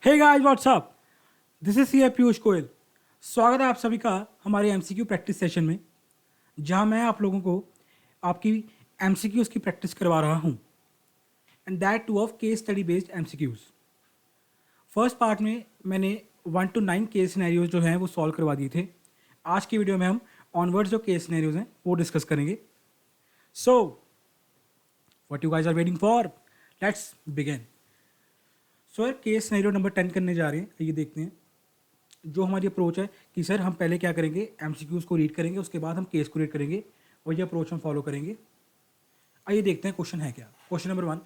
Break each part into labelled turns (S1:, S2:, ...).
S1: Hey guys what's up, this is C Piyush Goyal. स्वागत है आप सभी का हमारे एमसीक्यू प्रैक्टिस सेशन में, जहां मैं आप लोगों को आपकी एमसीक्यूज की प्रैक्टिस करवा रहा हूं, and that two of case study based MCQs. First part में मैंने 1 to 9 केस सिनेरियोज जो हैं वो सॉल्व करवा दिए थे। आज की वीडियो में हम ऑनवर्ड्स जो केस सिनेरियोज हैं वो डिस्कस करेंगे। So what you guys are waiting for, let's begin. So यार केस सिनेरियो नंबर 10 करने जा रहे हैं। ये देखते हैं जो हमारी अप्रोच है कि सर हम पहले क्या करेंगे, एमसीक्यूज को रीड करेंगे, उसके बाद हम केस को रीड करेंगे, और ये अप्रोच हम फॉलो करेंगे। आइए देखते हैं क्वेश्चन है क्या। Question number 1,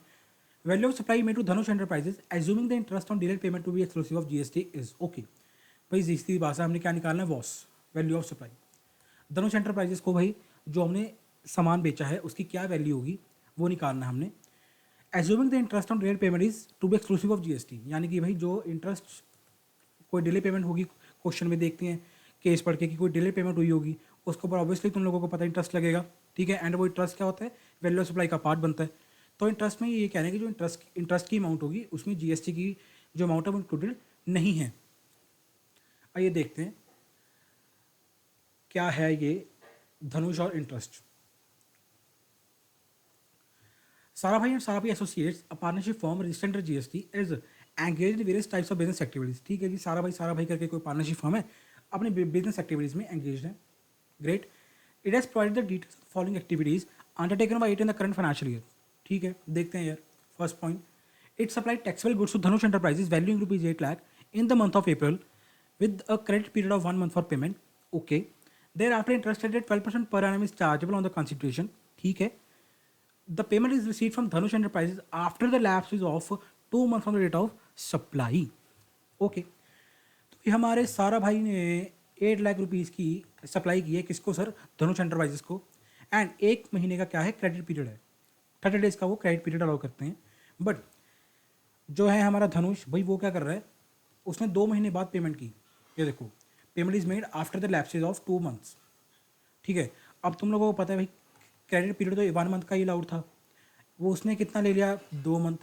S1: value of supply made to Dhanush enterprises assuming the interest on delayed payment to be exclusive of GST is okay. भाई सीधी भाषा हमने क्या निकालना है, was value of supply. Dhanush enterprises को भाई जो हमने सामान बेचा है उसकी क्या वैल्यू होगी वो निकालना है हमने। Assuming the interest on delayed payment is to be exclusive of GST, यानी कि भाई जो इंटरेस्ट कोई डिले पेमेंट होगी, क्वेश्चन में देखते हैं केस पढ़ के कि कोई डिले पेमेंट हुई होगी, उसके ऊपर ऑब्वियसली तुम लोगों को पता है इंटरेस्ट लगेगा, ठीक है। एंड वो इंटरेस्ट क्या होता है, वैल्यू ऑफ सप्लाई का पार्ट बनता है। तो इंटरेस्ट में ये कह रहे हैं कि जो इंटरेस्ट की अमाउंट होगी उसमें जीएसटी की जो अमाउंट है वो इंक्लूडेड नहीं है। आइए देखते हैं क्या है ये धनुष और interest. Sarabhai and Sarabhai Associates, a partnership firm registered under GST, is engaged in various types of business activities. ठीक है जी, साराभाई करके कोई पार्टनरशिप फर्म है, अपने बिजनेस एक्टिविटीज में एंगेज है। Great. It has provided the details of following activities undertaken by it in the current financial year. ठीक है, देखते हैं यार। First point, it supplied taxable goods to Dhanush enterprises valuing ₹8 lakh in the month of April with a credit period of 1 month for payment. Okay. Thereafter, interest rate at 12% per annum is chargeable on the consideration. ठीक है. The payment is received from Dhanush Enterprises after the lapse is of 2 months from the date of supply. Okay. तो ये हमारे सारा भाई ने 8 lakh rupees की supply की है, किसको सर, धनुष एंटरप्राइजेस को। एंड 1 महीने का क्या है, क्रेडिट पीरियड है, 30 डेज का वो क्रेडिट पीरियड अलाउ करते हैं। बट जो है हमारा धनुष भाई वो क्या कर रहा है, उसने 2 महीने बाद पेमेंट की। ये देखो, payment is made after the lapses of 2 months. ठीक है। अब तुम लोगों को पता है भाई क्रेडिट पीरियड तो 1 मंथ का ही अलाउड था, वो उसने कितना ले लिया, 2 मंथ,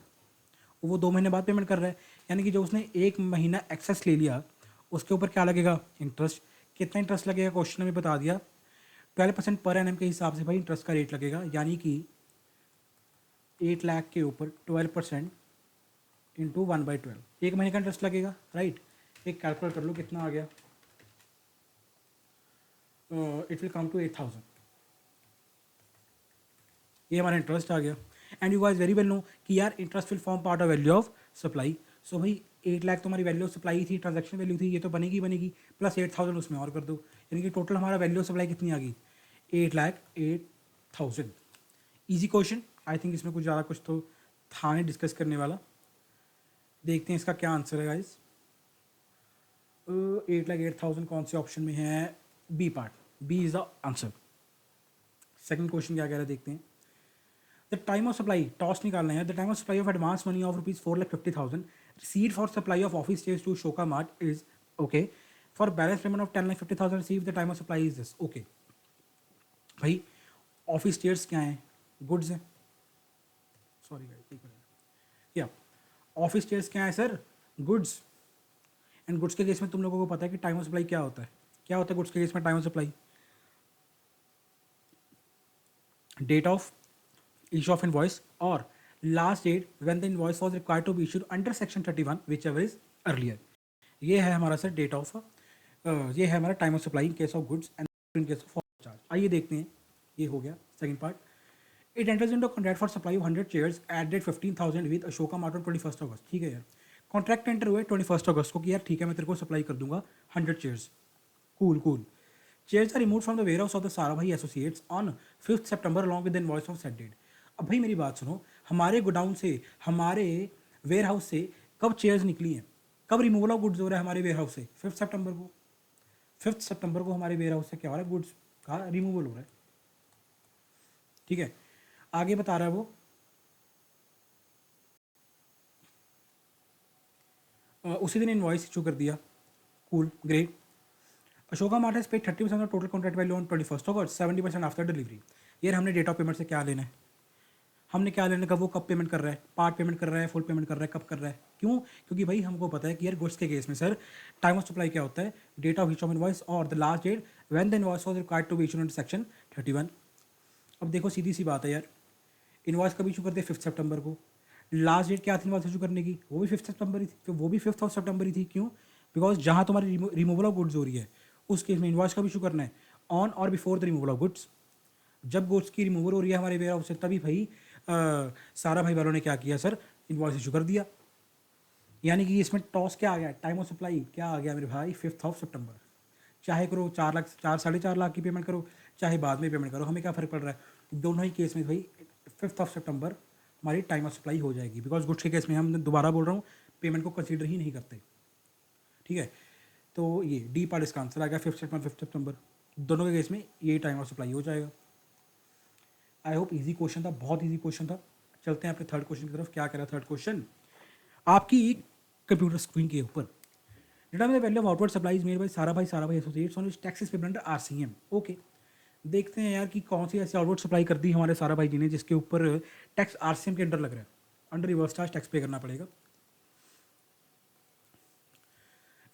S1: वो 2 महीने बाद पेमेंट कर रहा है। यानी कि जो उसने 1 महीना एक्सेस ले लिया उसके ऊपर क्या लगेगा, इंटरेस्ट। कितना इंटरेस्ट लगेगा, क्वेश्चन में बता दिया, 12% पर एनएम के हिसाब से भाई इंटरेस्ट का रेट लगेगा। यानी कि 8 लाख के ऊपर 12% इंटू 1/12, 1 महीने का इंटरेस्ट लगेगा, राइट। एक कैलकुलेट कर लो कितना आ गया, इट विल कम टू 8,000। ये हमारा इंटरेस्ट आ गया। And you guys very well know कि यार interest will form part of value of supply. So भाई 8 लाख तुम्हारी वैल्यू ऑफ सप्लाई थी, ट्रांजैक्शन वैल्यू थी, ये तो बनेगी प्लस 8,000 उसमें और कर दो, यानी कि टोटल हमारा वैल्यू ऑफ सप्लाई कितनी आ गई, 8,08,000। ईजी क्वेश्चन, आई थिंक इसमें कुछ ज़्यादा कुछ तो था नहीं डिस्कस करने वाला। देखते हैं इसका क्या आंसर है गाइस। 8,08,000 कौन से ऑप्शन में है, B part, B is the answer. Second question क्या कह रहा है देखते हैं। The time of supply, TOS निकालना है। The time of supply of advance money of ₹4,50,000 received for supply of office stage to शोका mart is okay. For balance payment of 10,50,000 receive the time of supply is this okay. भाई office stage क्या है, goods है, sorry या office stage क्या है sir, goods. And goods के case में तुम लोगों को पता है कि टाइम ऑफ सप्लाई क्या होता है, क्या होता है गुड्स के केस में time of supply, date of issue of invoice और last date when the invoice was required to be issued under section 31 whichever is earlier. ये है हमारा सर डेट ऑफ, ये है हमारा time of supply in case of goods and in case of charge. आइए देखते हैं, ये हो गया second part. It enters into contract for supply of 100 chairs at date 15,000 with Ashoka mart on 21 अगस्त। ठीक है यार, कॉन्ट्रैक्ट एंटर हुए 21 अगस्त को कि यार ठीक है मैं तेरे को सप्लाई कर दूंगा 100 chairs. Cool. Chairs are remove from the warehouse of the Sarabhai associates on 5 September along with invoice of said date. अब भाई मेरी बात सुनो, हमारे गोडाउन से, हमारे वेयर हाउस से कब चेयर्स निकली हैं, कब रिमूवल ऑफ गुड्स हो रहा है हमारे वेयर हाउस से, 5 सितंबर को। 5 सितंबर को हमारे वेयर हाउस से क्या हो रहा है, गुड्स का रिमूवल हो रहा है। ठीक है, आगे बता रहा है वो, उसी दिन इनवॉइस इशू कर दिया। Cool, great. Ashoka mart has paid 30% of total contract value on 21 August, 70% after delivery. यार हमने डेट ऑफ पेमेंट से क्या लेना है, हमने क्या लेना, कब वो कब पेमेंट कर रहा है, पार्ट पेमेंट कर रहा है, फुल पेमेंट कर रहा है, कब कर रहा है, क्यों क्यों? क्योंकि भाई हमको पता है कि यार गुड्स के केस में सर टाइम ऑफ सप्लाई क्या होता है, date of issue of invoice और the last date when the invoice was required to be issued under section 31। अब देखो सीधी सी बात है यार, इनवॉइस कभी इशू करते 5 सितंबर को, लास्ट डेट क्या थी इनवॉइस इशू करने की, वो भी 5 सितंबर ही थी, तो वो भी 5 ऑफ सितंबर ही थी। क्यों? बिकॉज जहाँ तुम्हारी रिमूवल ऑफ गुड्स हो रही है उस केस में इनवॉइस कब इशू करना है, ऑन और before the removal of goods. जब गुड्स की रिमूवल हो रही है हमारे वेयर हाउस से तभी भाई सारा भाई वालों ने क्या किया सर, इनवॉइस इशू कर दिया। यानी कि इसमें टॉस क्या आ गया, टाइम ऑफ सप्लाई क्या आ गया मेरे भाई, 5 ऑफ सितंबर। चाहे करो 4 लाख 4 साढ़े 4 लाख की पेमेंट करो, चाहे बाद में पेमेंट करो, हमें क्या फ़र्क पड़ रहा है, दोनों ही केस में भाई 5 ऑफ सितंबर हमारी टाइम ऑफ सप्लाई हो जाएगी। बिकॉज गुड्स के केस में हम दोबारा बोल रहा हूँ पेमेंट को कंसीडर ही नहीं करते। ठीक है, तो ये डी पार्ट इसका आंसर आ गया 5 सितंबर। दोनों के केस में ये टाइम ऑफ सप्लाई हो जाएगा। आई होप इजी क्वेश्चन था, बहुत इजी क्वेश्चन था। चलते हैं अपने थर्ड क्वेश्चन की तरफ। क्या कह रहा है थर्ड क्वेश्चन आपकी कंप्यूटर स्क्रीन के ऊपर, determine the value of outward supplies made by सारा भाई associates on which taxes payable under RCM। Okay, देखते हैं यार कि कौन सी ऐसी आउटवर्ड सप्लाई कर दी हमारे सारा भाई जी ने जिसके ऊपर टैक्स आरसीएम के अंडर लग रहा है, under reverse charge tax pay करना पड़ेगा।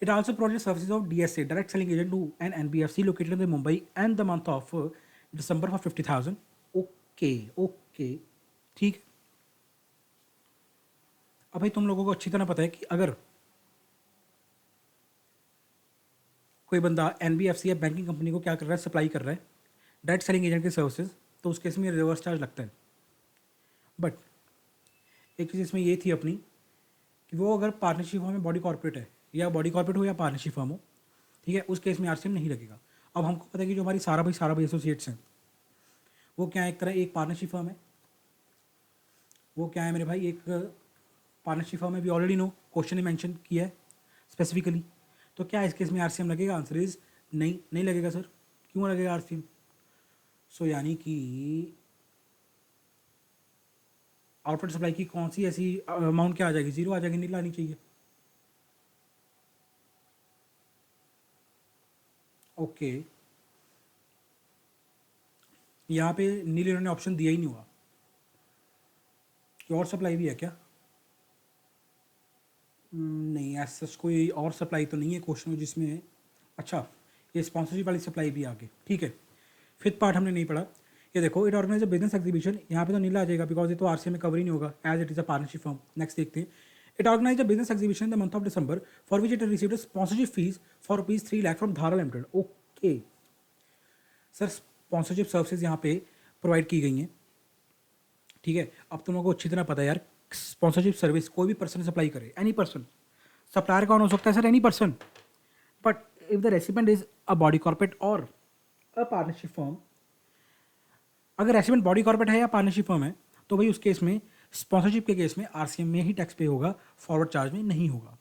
S1: It also provides services of DSA direct selling agent to an NBFC located in Mumbai and the month of December for 50,000। Okay okay ठीक है। अब भाई तुम लोगों को अच्छी तरह पता है कि अगर कोई बंदा एनबीएफसी या बैंकिंग कंपनी को क्या कर रहा है, सप्लाई कर रहा है डायरेक्ट सेलिंग एजेंट की सर्विसेज, तो उस केस में रिवर्स चार्ज लगता है। बट एक चीज़ इसमें ये थी अपनी कि वो अगर पार्टनरशिप फॉर्म में बॉडी कॉर्पोरेट है, या बॉडी कॉर्पोरेट हो या पार्टनरशिप फॉर्म हो, ठीक है, उस केस में आरसीएम नहीं लगेगा। अब हमको पता है कि जो हमारी सारा भाई एसोसिएट्स हैं वो क्या है, एक तरह एक पार्टनरशिप फर्म है। वो क्या है मेरे भाई, एक पार्टनरशिप फर्म है। वी ऑलरेडी नो, क्वेश्चन ने मेंशन किया है स्पेसिफिकली। तो क्या इस केस में आरसीएम लगेगा? आंसर इज नहीं, नहीं लगेगा सर। क्यों लगेगा आरसीएम? सो यानी कि आउटवर्ड सप्लाई की कौन सी ऐसी अमाउंट क्या आ जाएगी, जीरो आ जाएगी, नहीं लानी चाहिए। ओके, यहाँ पे नील इन्होंने ऑप्शन दिया ही नहीं हुआ कि और सप्लाई भी है क्या। नहीं, ऐसा कोई और सप्लाई तो नहीं है क्वेश्चन में जिसमें, अच्छा ये स्पॉन्सरशिप वाली सप्लाई भी आगे, ठीक है। फिफ्थ पार्ट हमने नहीं पढ़ा। ये देखो, इट ऑर्गेनाइज बिजनेस एग्जीबिशन, यहाँ पे तो नीला आ जाएगा बिकॉज ये तो आरसीएम में कवर ही नहीं होगा as it is a partnership firm. Next देखते हैं। It organize a business exhibition the month of December for which it received sponsorship fees for ₹3 lakh from Dhara limited. Okay sir, sponsorship services यहाँ पे provide की गई हैं, ठीक है। अब तुम लोगों को अच्छी तरह पता है यार, स्पॉन्सरशिप सर्विस कोई भी पर्सन सप्लाई करे, एनी पर्सन। सप्लायर कौन हो सकता है sir? Any person. But if the recipient is a body corporate और अ पार्टनरशिप फर्म, अगर रेसिडेंट बॉडी कॉर्पोरेट है या पार्टनरशिप फर्म है तो भाई उस केस में स्पॉन्सरशिप के केस में आरसीएम में ही टैक्स पे होगा, फॉरवर्ड चार्ज में नहीं होगा,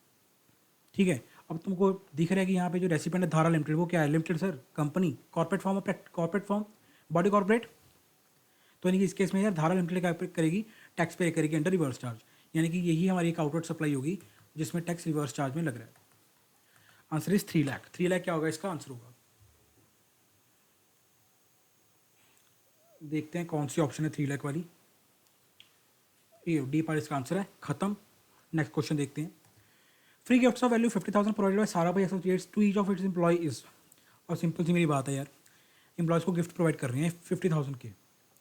S1: ठीक है। अब तुमको दिख रहा है कि यहाँ पे जो रेसिपेंट है धारा लिमिटेड, वो क्या है? Limited sir, company, corporate form, corporate form, body corporate. तो यानी कि इस केस में यार धारा लिमिटेड क्या करेगी? टैक्स पे करेगी अंडर रिवर्स चार्ज। यानी कि यही हमारी एक आउटवर्ड सप्लाई होगी जिसमें टैक्स रिवर्स चार्ज में लग रहा है। Answer is 3 lakh. 3 लाख क्या होगा इसका आंसर होगा? देखते हैं कौन सी ऑप्शन है 3 लाख वाली। ये डी पार्ट इसका आंसर है, खत्म। नेक्स्ट क्वेश्चन देखते हैं। Free gifts of value 50,000 provided by Sarabhai associates to each of its employees. और सिंपल सी मेरी बात है यार, एम्प्लॉयज़ को गिफ्ट प्रोवाइड कर रहे हैं 50,000 के,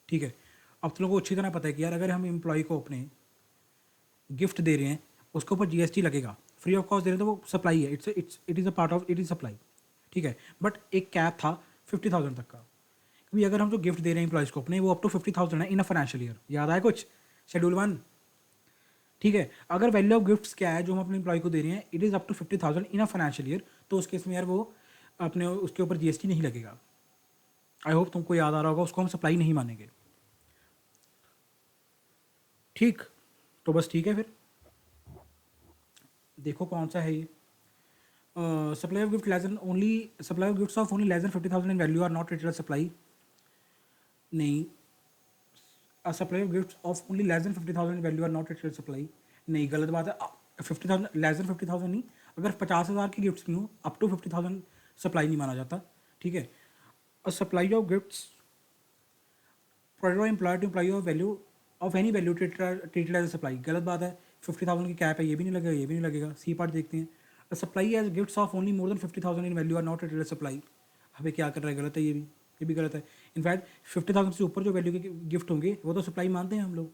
S1: ठीक है। अब तुम लोगों को अच्छी तरह पता है कि यार अगर हम एम्प्लॉय को अपने गिफ्ट दे रहे हैं उसके ऊपर जीएसटी लगेगा। फ्री ऑफ कॉस्ट दे रहे हैं तो वो सप्लाई है, it is a part of, it is supply, ठीक है। बट एक कैप था 50,000 तक का, क्योंकि अगर हम जो गिफ्ट दे रहे हैं एम्प्लॉयज़ को अपने वो अप टू 50,000 है इन अ फाइनेंशियल ईयर। याद आया कुछ? शेड्यूल 1, ठीक है। अगर वैल्यू ऑफ गिफ्ट्स क्या है जो हम अपने एम्प्लॉय को दे रहे हैं, it is up to 50,000 in a financial year, तो उस केस में यार वो अपने उसके ऊपर जीएसटी नहीं लगेगा। आई होप तुमको याद आ रहा होगा, उसको हम सप्लाई नहीं मानेंगे, ठीक। तो बस ठीक है, फिर देखो कौन सा है ये। Supply of gift less than only, supply of gifts of only less than 50,000 in value are not treated as supply. नहीं, supply of gifts of only less than 50,000 in value are not treated as supply. नहीं, गलत बात है। 50,000 less than 50,000 नहीं, अगर 50,000 की gifts भी हो अप टू 50,000 सप्लाई नहीं माना जाता, ठीक है। और supply of gifts provided by employer to employ of value of any value treated as supply, गलत बात है। 50,000 की कैप है, ये भी नहीं लगेगा, ये भी नहीं लगेगा। सी पार्ट देखते हैं, the supply as gifts of only more than 50,000 in value are not rated supply. हमें क्या कर रहा है, गलत है, ये भी गलत है। इनफैक्ट 50,000 से ऊपर जो वैल्यू के गिफ्ट होंगे वो तो सप्लाई मानते हैं हम लोग।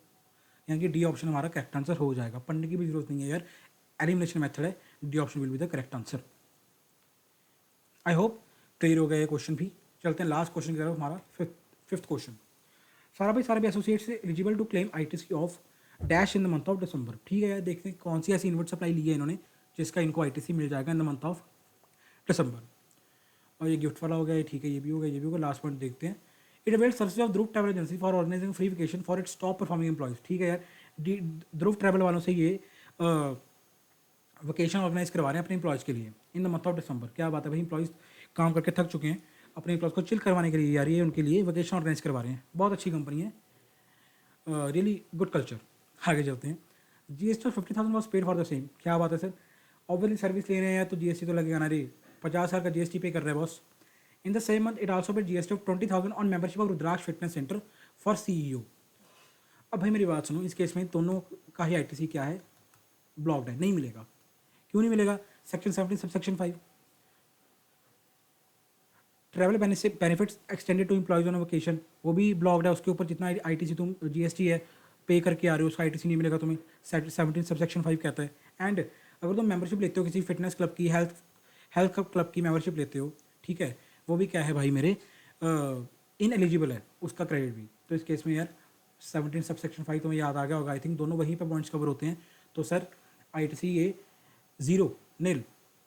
S1: यहाँ की डी ऑप्शन हमारा करेक्ट आंसर हो जाएगा, पढ़ने की भी जरूरत नहीं है यार, एलिमिनेशन मेथड है, D option will be the correct answer. I hope clear हो गया ये क्वेश्चन भी। चलते हैं लास्ट क्वेश्चन की तरफ, हमारा फिफ्थ क्वेश्चन। सारा भाई एसोसिएट से eligible to claim ITC of dash in the month of December. ठीक है यार, देखते हैं कौन सी ऐसी इनवर्ट सप्लाई ली है इन्होंने जिसका इनको आईटीसी मिल जाएगा इन द मंथ ऑफ दिसंबर। और ये गिफ्ट वाला हो गया, ठीक है, ये भी हो गया, ये भी होगा। लास्ट पॉइंट देखते हैं, it avails service of Dhruv travel agency for organising free vacation for its top performing employees. ठीक है यार, ध्रुव ट्रैवल वालों से ये वेकेशन ऑर्गेनाइज करवा रहे हैं अपने एम्प्लॉयज़ के लिए इन द मंथ ऑफ दिसंबर। क्या बात है भाई, एम्प्लॉयज़ काम करके थक चुके हैं, अपने एम्प्लॉयज़ को चिल करवाने के लिए यार ये उनके लिए वेकेशन ऑर्गेनाइज करवा रहे हैं। बहुत अच्छी कंपनी है, रियली गुड कल्चर। आगे चलते हैं, GST 50,000 was paid for the same. क्या बात है सर, ऑब्वियसली सर्विस ले रहे हैं तो जीएसटी तो लगेगा ना रे, 50,000 का जीएसटी पे कर रहे हैं boss. In the same month it also paid GST of 20,000 on membership of Rudraksh fitness centre for CEO. अब भाई मेरी बात सुनो, इस केस में दोनों का ही आईटीसी क्या है, ब्लॉक्ड है, नहीं मिलेगा। क्यों नहीं मिलेगा, सेक्शन 17 सब section 5 travel benefits extended to employees on vacation, वो भी ब्लॉक्ड है। उसके ऊपर जितना आईटीसी तुम जीएसटी है पे करके आ रहे हो उसका आईटीसी नहीं मिलेगा तुम्हें, 17 सब सेक्शन 5 कहता है। एंड अगर तुम मेंबरशिप लेते हो किसी फिटनेस क्लब की, हेल्थ क्लब की मेंबरशिप लेते हो, ठीक है, वो भी क्या है भाई मेरे, इन एलिजिबल है उसका क्रेडिट भी। तो इस केस में यार 17 सब सेक्शन 5 तुम्हें याद आ गया होगा, आई थिंक दोनों वहीं पर पॉइंट्स कवर होते हैं। तो सर आईटीसी ये जीरो नील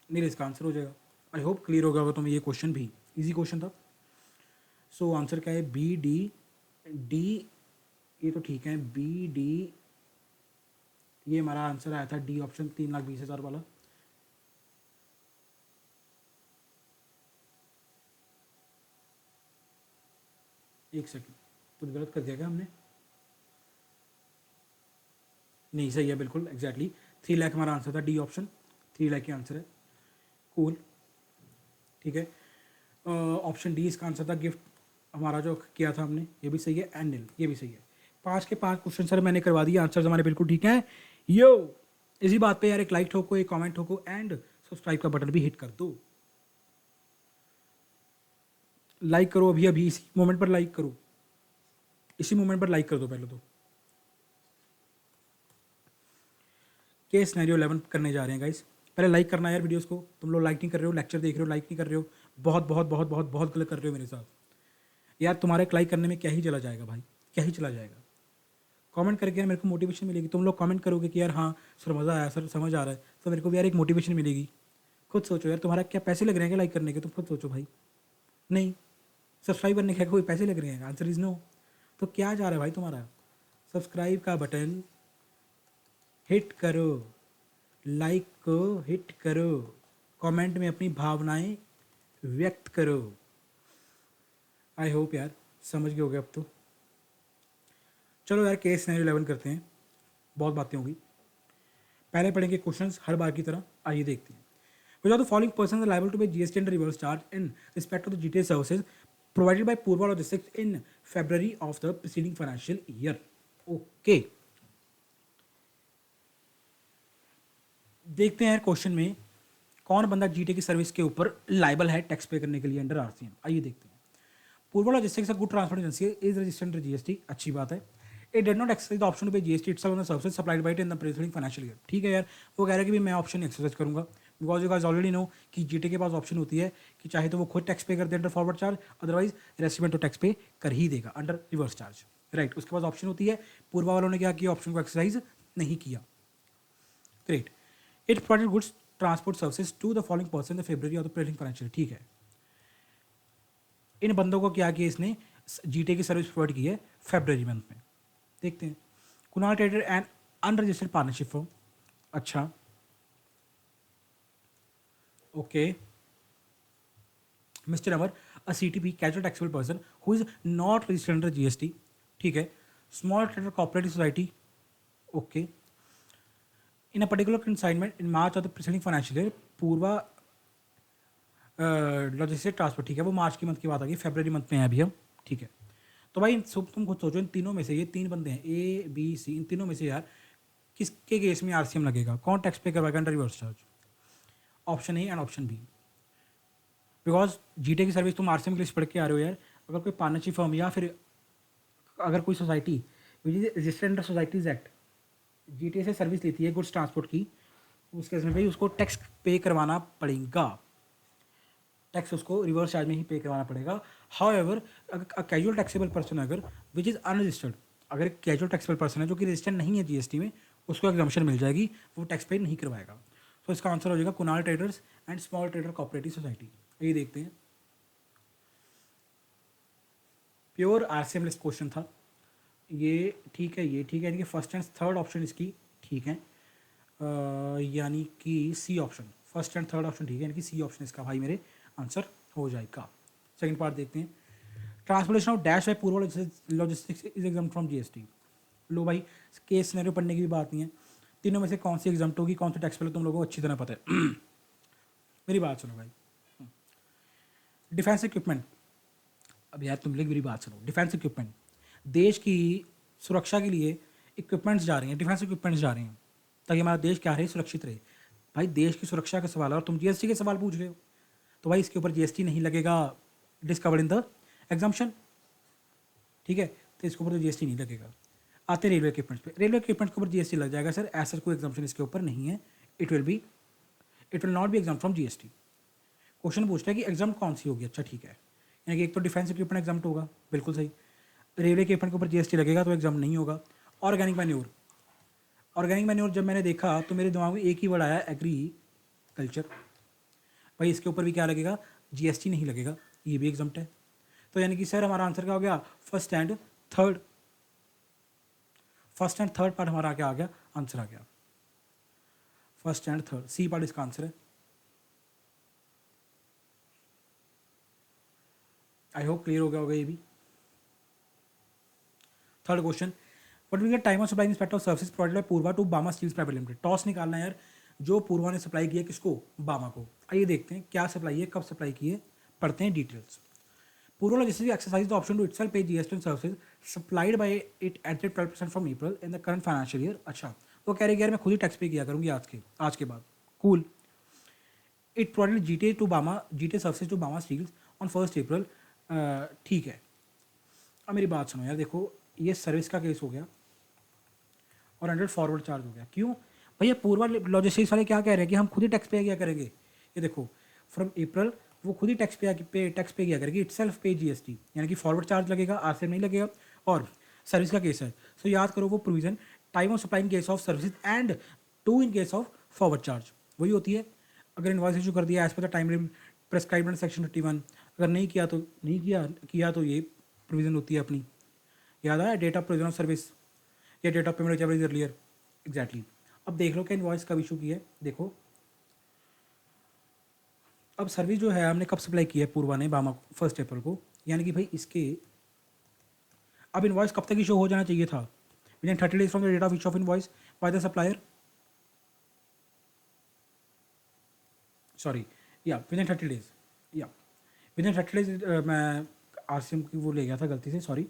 S1: इसका आंसर हो जाएगा। आई होप क्लियर होगा होगा तुम्हें, ये क्वेश्चन भी इजी क्वेश्चन था। सो आंसर क्या है, बी डी, ये तो ठीक है, बी डी, ये हमारा आंसर आया था डी ऑप्शन 3,20,000 वाला। एक सेकंड, कुछ गलत कर दिया क्या हमने, नहीं सही है बिल्कुल एग्जैक्टली 3 लाख हमारा आंसर था, डी ऑप्शन 3 लाख की आंसर है। कूल, ठीक है। ऑप्शन डी इसका आंसर था, गिफ्ट हमारा जो किया था हमने, ये भी सही है, एंड नील ये भी सही है। 5 के 5 क्वेश्चन सर मैंने करवा दिए, आंसर हमारे बिल्कुल ठीक है। यो इसी बात पे यार एक लाइक ठोको, एक कमेंट ठोको एंड सब्सक्राइब का बटन भी हिट कर दो। लाइक करो अभी अभी, इसी मोमेंट पर लाइक करो, इसी मोमेंट पर लाइक कर दो पहले तो। केस सिनेरियो 11 करने जा रहे हैं गाइस, पहले लाइक करना है यार वीडियोस को। तुम लोग लाइक नहीं कर रहे हो, लेक्चर देख रहे हो लाइक नहीं कर रहे हो, बहुत बहुत बहुत बहुत बहुत गलत कर रहे हो मेरे साथ यार। तुम्हारे लाइक करने में क्या ही चला जाएगा भाई, क्या ही चला जाएगा। कमेंट करके यार मेरे को मोटिवेशन मिलेगी। तुम लोग कमेंट करोगे कि यार हाँ सर मज़ा आया, सर समझ आ रहा है, तो मेरे को भी यार एक मोटिवेशन मिलेगी। खुद सोचो यार, तुम्हारा क्या पैसे लग रहे हैं क्या लाइक करने के, तुम खुद सोचो भाई। नहीं, सब्सक्राइब करने के कोई पैसे लग रहे हैं, आंसर इज़ नो। तो क्या जा रहा है भाई तुम्हारा, सब्सक्राइब का बटन हिट करो, लाइक को हिट करो, कमेंट में अपनी भावनाएं व्यक्त करो। आई होप यार समझ गए होगे अब तो। चलो यार केस सिनेरियो 11 करते हैं, बहुत बातें होगी। पहले पढ़ेंगे क्वेश्चंस हर बार की तरह, आइए देखते हैं। Which of the following persons are liable to pay GST and reverse charge in respect of the GTA services provided by Purva Logistics in February of the preceding financial year? Okay. देखते हैं question में कौन बंदा GTA की service के ऊपर liable है tax पे करने के लिए अंडर आरसीएम। आइए देखते हैं। Purva logistics good transport agency is registered under GST, अच्छी बात है। It did not exercise the option to pay GST itself on the services supplied by it in the preceding financial year. ठीक है यार, वो कह रहा है कि भी मैं ऑप्शन एक्सरसाइज करूंगा, because you guys already know कि जीटे के पास ऑप्शन होती है कि चाहे तो वो खुद टैक्स पे कर दे under forward charge, otherwise resident तो टैक्स पे कर ही देगा अंडर रिवर्स चार्ज, राइट। उसके पास ऑप्शन होती है। पूर्वा वालों ने क्या किया, ऑप्शन को एक्सरसाइज नहीं किया। Great. It provided goods transport services to the following person the February of the preceding financial. ठीक है, इन बंदों को क्या किया इसने, जीटे की सर्विस प्रोवाइड की है फरवरी मंथ में। देखते हैं। Kunal trader and unregistered partnership firm, अच्छा okay. Mister Amar a CTP casual taxable person who is not registered under GST. ठीक है। Small trader cooperative society, okay. In a particular consignment in March of the preceding financial year Purva logistic transport, ठीक है, वो मार्च की month की बात आ गई, फरवरी month में है अभी हम। ठीक है, तो भाई तुम खुद सोचो इन तीनों में से, ये 3 बंदे हैं ए बी सी, इन तीनों में से यार किसके केस में आरसीएम लगेगा, कौन टैक्स पे करवाएगा under reverse charge? Option A and option B. Because GTA की सर्विस तुम आरसीएम के लिए पढ़ के आ रहे हो यार। अगर कोई पार्टनरशिप फर्म या फिर अगर कोई society which is registered under societies act GTA से सर्विस लेती है गुड्स ट्रांसपोर्ट की, उस केस में भाई उसको टैक्स पे करवाना पड़ेगा, टैक्स उसको रिवर्स चार्ज में ही पे करवाना पड़ेगा। How ever casual taxable person अगर विच इज़ अनरजिस्टर्ड, अगर एक कैजुअल टैक्सेबल पर्सन है जो कि रजिस्टर्ड नहीं है जीएसटी में, उसको एग्जम्पशन मिल जाएगी, वो टैक्स पे नहीं करवाएगा। तो इसका आंसर हो जाएगा Kunal traders and small trader cooperative society. ये देखते हैं, प्योर आरसीएम लिस्ट क्वेश्चन था ये, ठीक है ये ठीक है, यानी कि फर्स्ट एंड थर्ड ऑप्शन इसकी ठीक है, यानी कि C option, first and third option ठीक है, यानी कि सी ऑप्शन इसका भाई मेरे आंसर हो जाएगा। सेकंड पार्ट देखते हैं, transportation of dash by Purva logistics is exempt from GST. लो भाई, केस सिनेरियो पढ़ने की भी बात नहीं है, तीनों में से कौन सी एग्जाम्प्ट होगी, कौन सी टैक्स पहले तुम लोगों को अच्छी तरह पता है। मेरी बात सुनो भाई, डिफेंस इक्विपमेंट, अब यार तुम लोग मेरी बात सुनो, डिफेंस इक्विपमेंट, देश की सुरक्षा के लिए इक्विपमेंट्स जा रही हैं, डिफेंस इक्विपमेंट्स जा रही हैं ताकि हमारा देश क्या रहे, सुरक्षित रहे। भाई देश की सुरक्षा का सवाल है और तुम जीएसटी के सवाल पूछ रहे हो, तो भाई इसके ऊपर जीएसटी नहीं लगेगा, डिस्कवर्ड इन द एग्जाम्पशन, ठीक है, तो इसके ऊपर तो जीएसटी नहीं लगेगा। आते रेलवे इक्विपमेंट्स पे, रेलवे इक्विपमेंट्स के ऊपर जीएसटी लग जाएगा सर, ऐसा कोई एग्जाम्पशन इसके ऊपर नहीं है, it will not be exam from GST. Question पूछता है कि एग्जाम कौन सी होगी, अच्छा ठीक है, यानी कि एक तो डिफेंस इक्विपमेंट एग्जाम होगा, बिल्कुल सही, रेलवे इक्विपमेंट के ऊपर जीएसटी लगेगा तो एग्जाम नहीं होगा। ऑर्गेनिक मैन्योर, ऑर्गेनिक मैन्योर जब मैंने देखा तो मेरे दिमाग में एक ही वर्ड आया, एग्रीकल्चर, भाई इसके ऊपर भी क्या लगेगा, जीएसटी नहीं लगेगा, ये भी एग्जाम्प्ट है। तो यानी कि सर हमारा आंसर क्या हो गया, first and third, first and third part हमारा क्या आ गया, आंसर आ गया, first and third, C part इसका आंसर है। आई होप क्लियर हो गया होगा ये भी। Third question, what will the time of supply inspector of services provided by Purva to Bama steels private limited. TOS निकालना है यार, जो पूर्वा ने सप्लाई किया किसको, बामा को। आइए देखते हैं क्या सप्लाई है, कब सप्लाई की है, पढ़ते हैं details. Purva logistics exercise the option to itself pay GST on services supplied by it at 12% from April in the current financial year. अच्छा, वो कह रही है यार मैं खुद ही टैक्स पे किया करूंगी आज के बाद, cool. It provided GTA to Bama, GTA services to Bama steels on 1 April, ठीक है। अब मेरी बात सुनो यार, देखो ये सर्विस का केस हो गया और 100 फॉरवर्ड चार्ज हो गया, क्यों भैया, पूर्वा लॉजिस्टिक्स वाले क्या कह रहे हैं कि हम खुद ही टैक्स पे किया करेंगे। ये देखो फ्रॉम अप्रैल वो खुद ही टैक्स पे किया करेगी, इट सेल्फ पे जीएसटी, यानी कि फॉरवर्ड चार्ज लगेगा, आरसीएम नहीं लगेगा, और सर्विस का केस है। सो याद करो वो provision, time of supply in case of services and two in case of forward charge, वही होती है। अगर इनवॉइस इशू कर दिया as per the time limit prescribed under section 31, अगर नहीं किया तो नहीं किया तो ये प्रोविजन होती है अपनी, याद आया, date of provision of service या date of payment which is earlier, exactly. अब देख लो कि इनवॉइस कब इशू की है, देखो अब सर्विस जो है हमने कब सप्लाई की है पूर्वा ने बामा को, 1 अप्रैल को, यानी कि भाई इसके अब इनवॉइस कब तक इशू हो जाना चाहिए था, within 30 days from the date of issue of invoice by the supplier, sorry या विद इन 30 डेज, या विद इन 30 डेज, मैं आरसीएम की वो ले गया था गलती से, सॉरी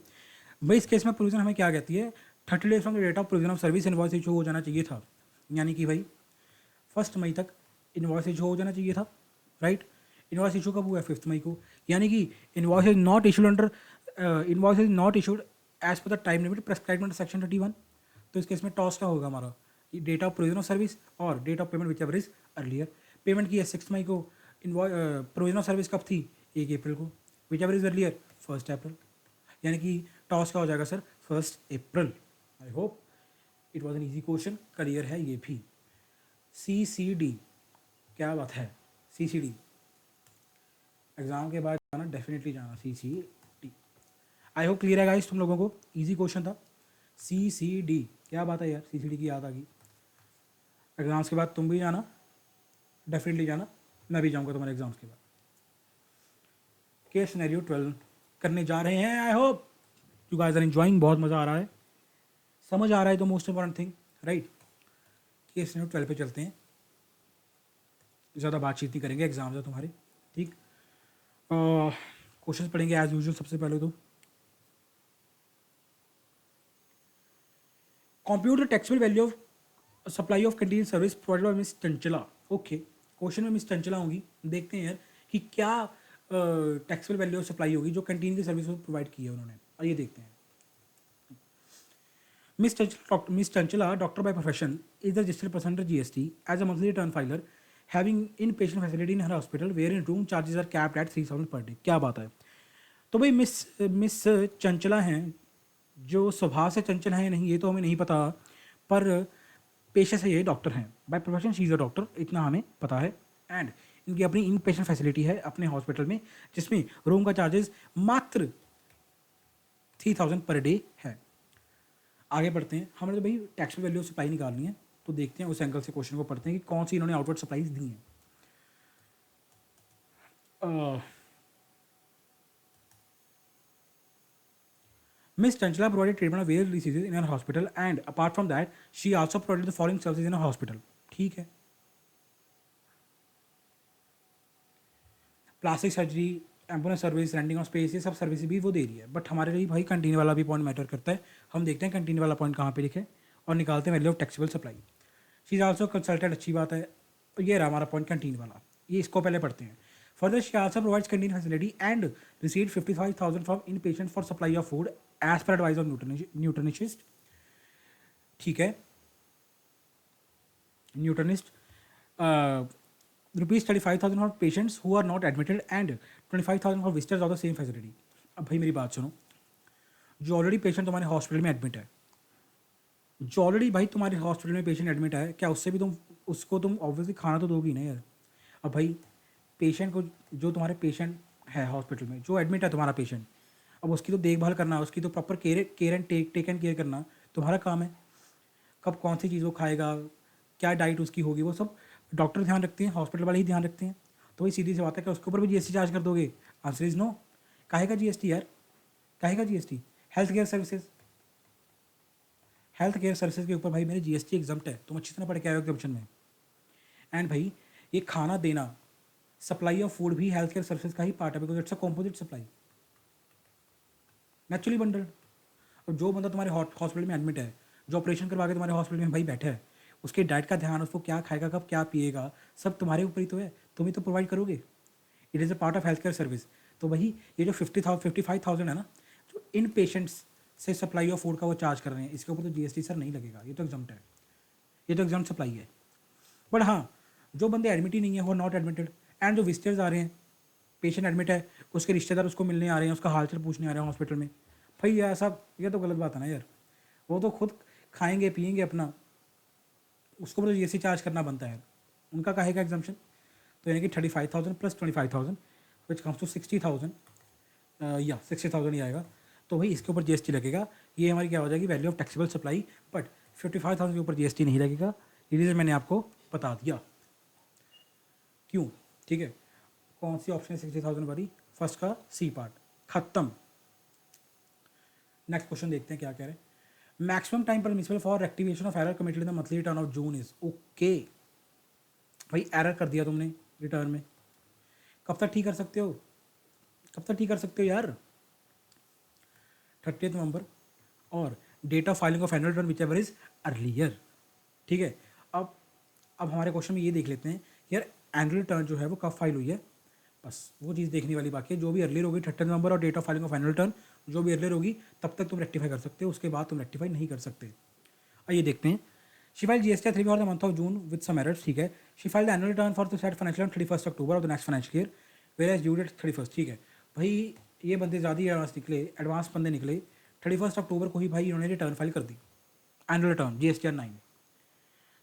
S1: भाई। इस केस में प्रोविजन हमें क्या कहती है, 30 days from the date of provision of service invoice issue हो जाना चाहिए था, यानी कि भाई 1 मई तक इनवॉइस इशू हो जाना चाहिए था, राइट। इनवॉइस इशू कब हुआ है, 5 मई को, यानी कि invoice is not issued under, invoice is not issued as per the time limit prescribed under section 31। तो इस केस में टॉस क्या होगा हमारा, date of provision of service और date of payment whichever is earlier. Payment की है 6 मई को, इनवॉइस प्रोविजन ऑफ सर्विस कब थी, 1 अप्रैल को, विच एवर इज अर्लियर 1 अप्रैल, यानी कि टॉस का हो जाएगा sir 1 April. I hope it was an easy question, clear है ये भी। CCD, क्या बात है, CCD एग्जाम के बाद जाना, डेफिनेटली जाना CCD। आई होप क्लियर है गाइस तुम लोगों को, इजी क्वेश्चन था CCD, क्या बात है यार, CCD की याद आ गई। एग्जाम्स के बाद तुम भी जाना, डेफिनेटली जाना, मैं भी जाऊंगा तुम्हारे एग्जाम्स के बाद। केस सिनेरियो 12 करने जा रहे हैं, I hope you guys are enjoying, बहुत मज़ा आ रहा है, समझ आ रहा है तो most important thing, right. Case scenario 12 पे चलते हैं, ज़्यादा बातचीत नहीं करेंगे, एग्जाम्स है तुम्हारे, ठीक। क्वेश्चन पढ़ेंगे एज यूजुअल। सबसे पहले तो compute the taxable value of supply of canteen service provided by miss Chanchala. Okay, question में मिस चंचला होंगी, देखते हैं यार कि क्या टैक्सेबल वैल्यू ऑफ सप्लाई होगी जो कैंटीन की सर्विस प्रोवाइड की है उन्होंने। और ये देखते हैं। Miss Chanchula, doctor by profession, is the registered person under GST as a monthly return filer, having inpatient facility in her hospital, wherein room charges are capped at 3,000 per day। क्या बात है? तो भाई मिस चंचला हैं, जो स्वभाव से चंचल हैं नहीं ये तो हमें नहीं पता, पर पेशे से ये डॉक्टर हैं। By profession she is a doctor, इतना हमें पता है। एंड इनकी अपनी इन पेशेंट फैसिलिटी है अपने हॉस्पिटल में, जिसमें रूम का चार्जेस मात्र 3,000 पर डे है। आगे बढ़ते हैं। हमने तो भाई टैक्सेबल वैल्यू ऑफ सप्लाई निकालनी है, तो देखते हैं उस एंगल से क्वेश्चन को पढ़ते हैं कि कौन सी इन्होंने आउटवर्ड सप्लाईज दी हैं। Miss Chanchla provided treatment of various diseases in her hospital, and apart from that, she also provided the following services in her hospital। ठीक है, plastic surgery, ambulance service, renting of space, ये सब service भी वो दे रही है। But हमारे लिए भाई कैंटीन वाला भी पॉइंट मैटर करता है। हम देखते हैं कैंटीन वाला पॉइंट कहाँ पे लिखे और निकालते हैं value of taxable supply. She is also consultant, अच्छी बात है। ये रहा हमारा पॉइंट कैंटीन वाला, ये इसको पहले पढ़ते हैं। Further she also provides canteen facility and receive 55,000 from inpatient for supply of food as per advice of nutritionist. ठीक है, nutritionist. Rupees 35,000 for patients who are not admitted and 25,000 for visitors of the same facility. अब भाई मेरी बात सुनो, जो already patient तुम्हारे hospital में एडमिट है, जो ऑलरेडी भाई तुम्हारे हॉस्पिटल में पेशेंट एडमिट है, क्या उससे भी तुम उसको तुम ऑब्वियसली खाना तो दोगी ना यार। अब भाई पेशेंट को, जो तुम्हारे पेशेंट है हॉस्पिटल में, जो एडमिट है तुम्हारा पेशेंट, अब उसकी तो देखभाल करना, उसकी तो proper care and take and care करना तुम्हारा काम है। कब कौन सी चीज़ वो खाएगा, क्या डाइट उसकी होगी, वो सब डॉक्टर ध्यान रखते हैं, हॉस्पिटल वाले ही ध्यान रखते हैं। तो वही सीधी सी बात है कि उसके ऊपर भी जीएसटी चार्ज कर दोगे? Answer is no. काहे का जीएसटी यार, काहे का GST? Health care services, health care services के ऊपर भाई मेरे जीएसटी एग्जम्प्ट है, तुम अच्छी तरह पढ़ के आए हो एग्जामिशन में। एंड भाई ये खाना देना, सप्लाई ऑफ फूड भी हेल्थ केयर सर्विसेज का ही पार्ट है, because it's a composite supply, naturally bundled. और जो बंदा तुम्हारे हॉस्पिटल में एडमिट है, जो ऑपरेशन करवा के तुम्हारे हॉस्पिटल में भाई बैठा है, उसके डाइट का ध्यान, उसको क्या खाएगा, कब क्या पिएगा, सब तुम्हारे ऊपर ही तो है, तुम ही तो प्रोवाइड करोगे। It is a part of health care service. तो वही ये जो 55,000 है ना, जो इन पेशेंट्स से सप्लाई ऑफ फूड का वो चार्ज कर रहे हैं, इसके ऊपर तो जीएसटी सर नहीं लगेगा, ये तो एग्जाम्प्ट है, ये तो एग्जाम सप्लाई है। बट हाँ, जो बंदे एडमिट ही नहीं है, वो नॉट एडमिटेड, एंड जो विजिटर्स आ रहे हैं, पेशेंट एडमिट है, उसके रिश्तेदार उसको मिलने आ रहे हैं, उसका हालचाल पूछने आ रहे हैं हॉस्पिटल में, भाई ये ऐसा, ये तो गलत बात है ना यार। वो तो खुद खाएंगे पिएंगे अपना, उसको तो जीएसटी चार्ज करना बनता है, उनका काहे का एग्जाम्पशन। तो यानी कि 35,000 प्लस 25,000 विच कम्स टू 60,000, या 60,000 ही आएगा। तो भाई इसके ऊपर जीएसटी लगेगा। ये हमारी क्या हो जाएगी, value of taxable supply. But 55,000 के ऊपर जीएसटी नहीं लगेगा, ये रीज़न मैंने आपको बता दिया क्यों। ठीक है, कौन सी ऑप्शन है 60,000 वाली? फर्स्ट का सी पार्ट खत्म। नेक्स्ट क्वेश्चन देखते हैं क्या कह रहे हैं। Maximum time permissible for rectification of error committed in the monthly return of June is. Okay भाई, एरर कर दिया तुमने रिटर्न में, कब तक ठीक कर सकते हो, कब तक ठीक कर सकते हो यार? 30 नवंबर, और date of filing of annual return whichever is earlier. ठीक है, अब हमारे क्वेश्चन में ये देख लेते हैं यार, एनुअल रिटर्न जो है वो कब फाइल हुई है, बस वो चीज़ देखने वाली बाकी है। जो भी अर्लियर होगी 30 नवंबर और date of filing of annual return जो भी अर्लियर होगी, तब तक तुम रेक्टिफाई कर सकते हो, उसके बाद तुम रेक्टिफाई नहीं कर सकते। आइए देखते हैं। She file GST 3 for the month of June with some errors. ठीक है, she file the annual return for the set financial 31 October of the next financial year, whereas due date 31। ठीक है भाई, ये बंदे ज़्यादा ही एडवांस निकले, advance बंदे निकले। 31 अक्टूबर को ही भाई इन्होंने रिटर्न फाइल कर दी, एनुअल रिटर्न जीएसटी 9।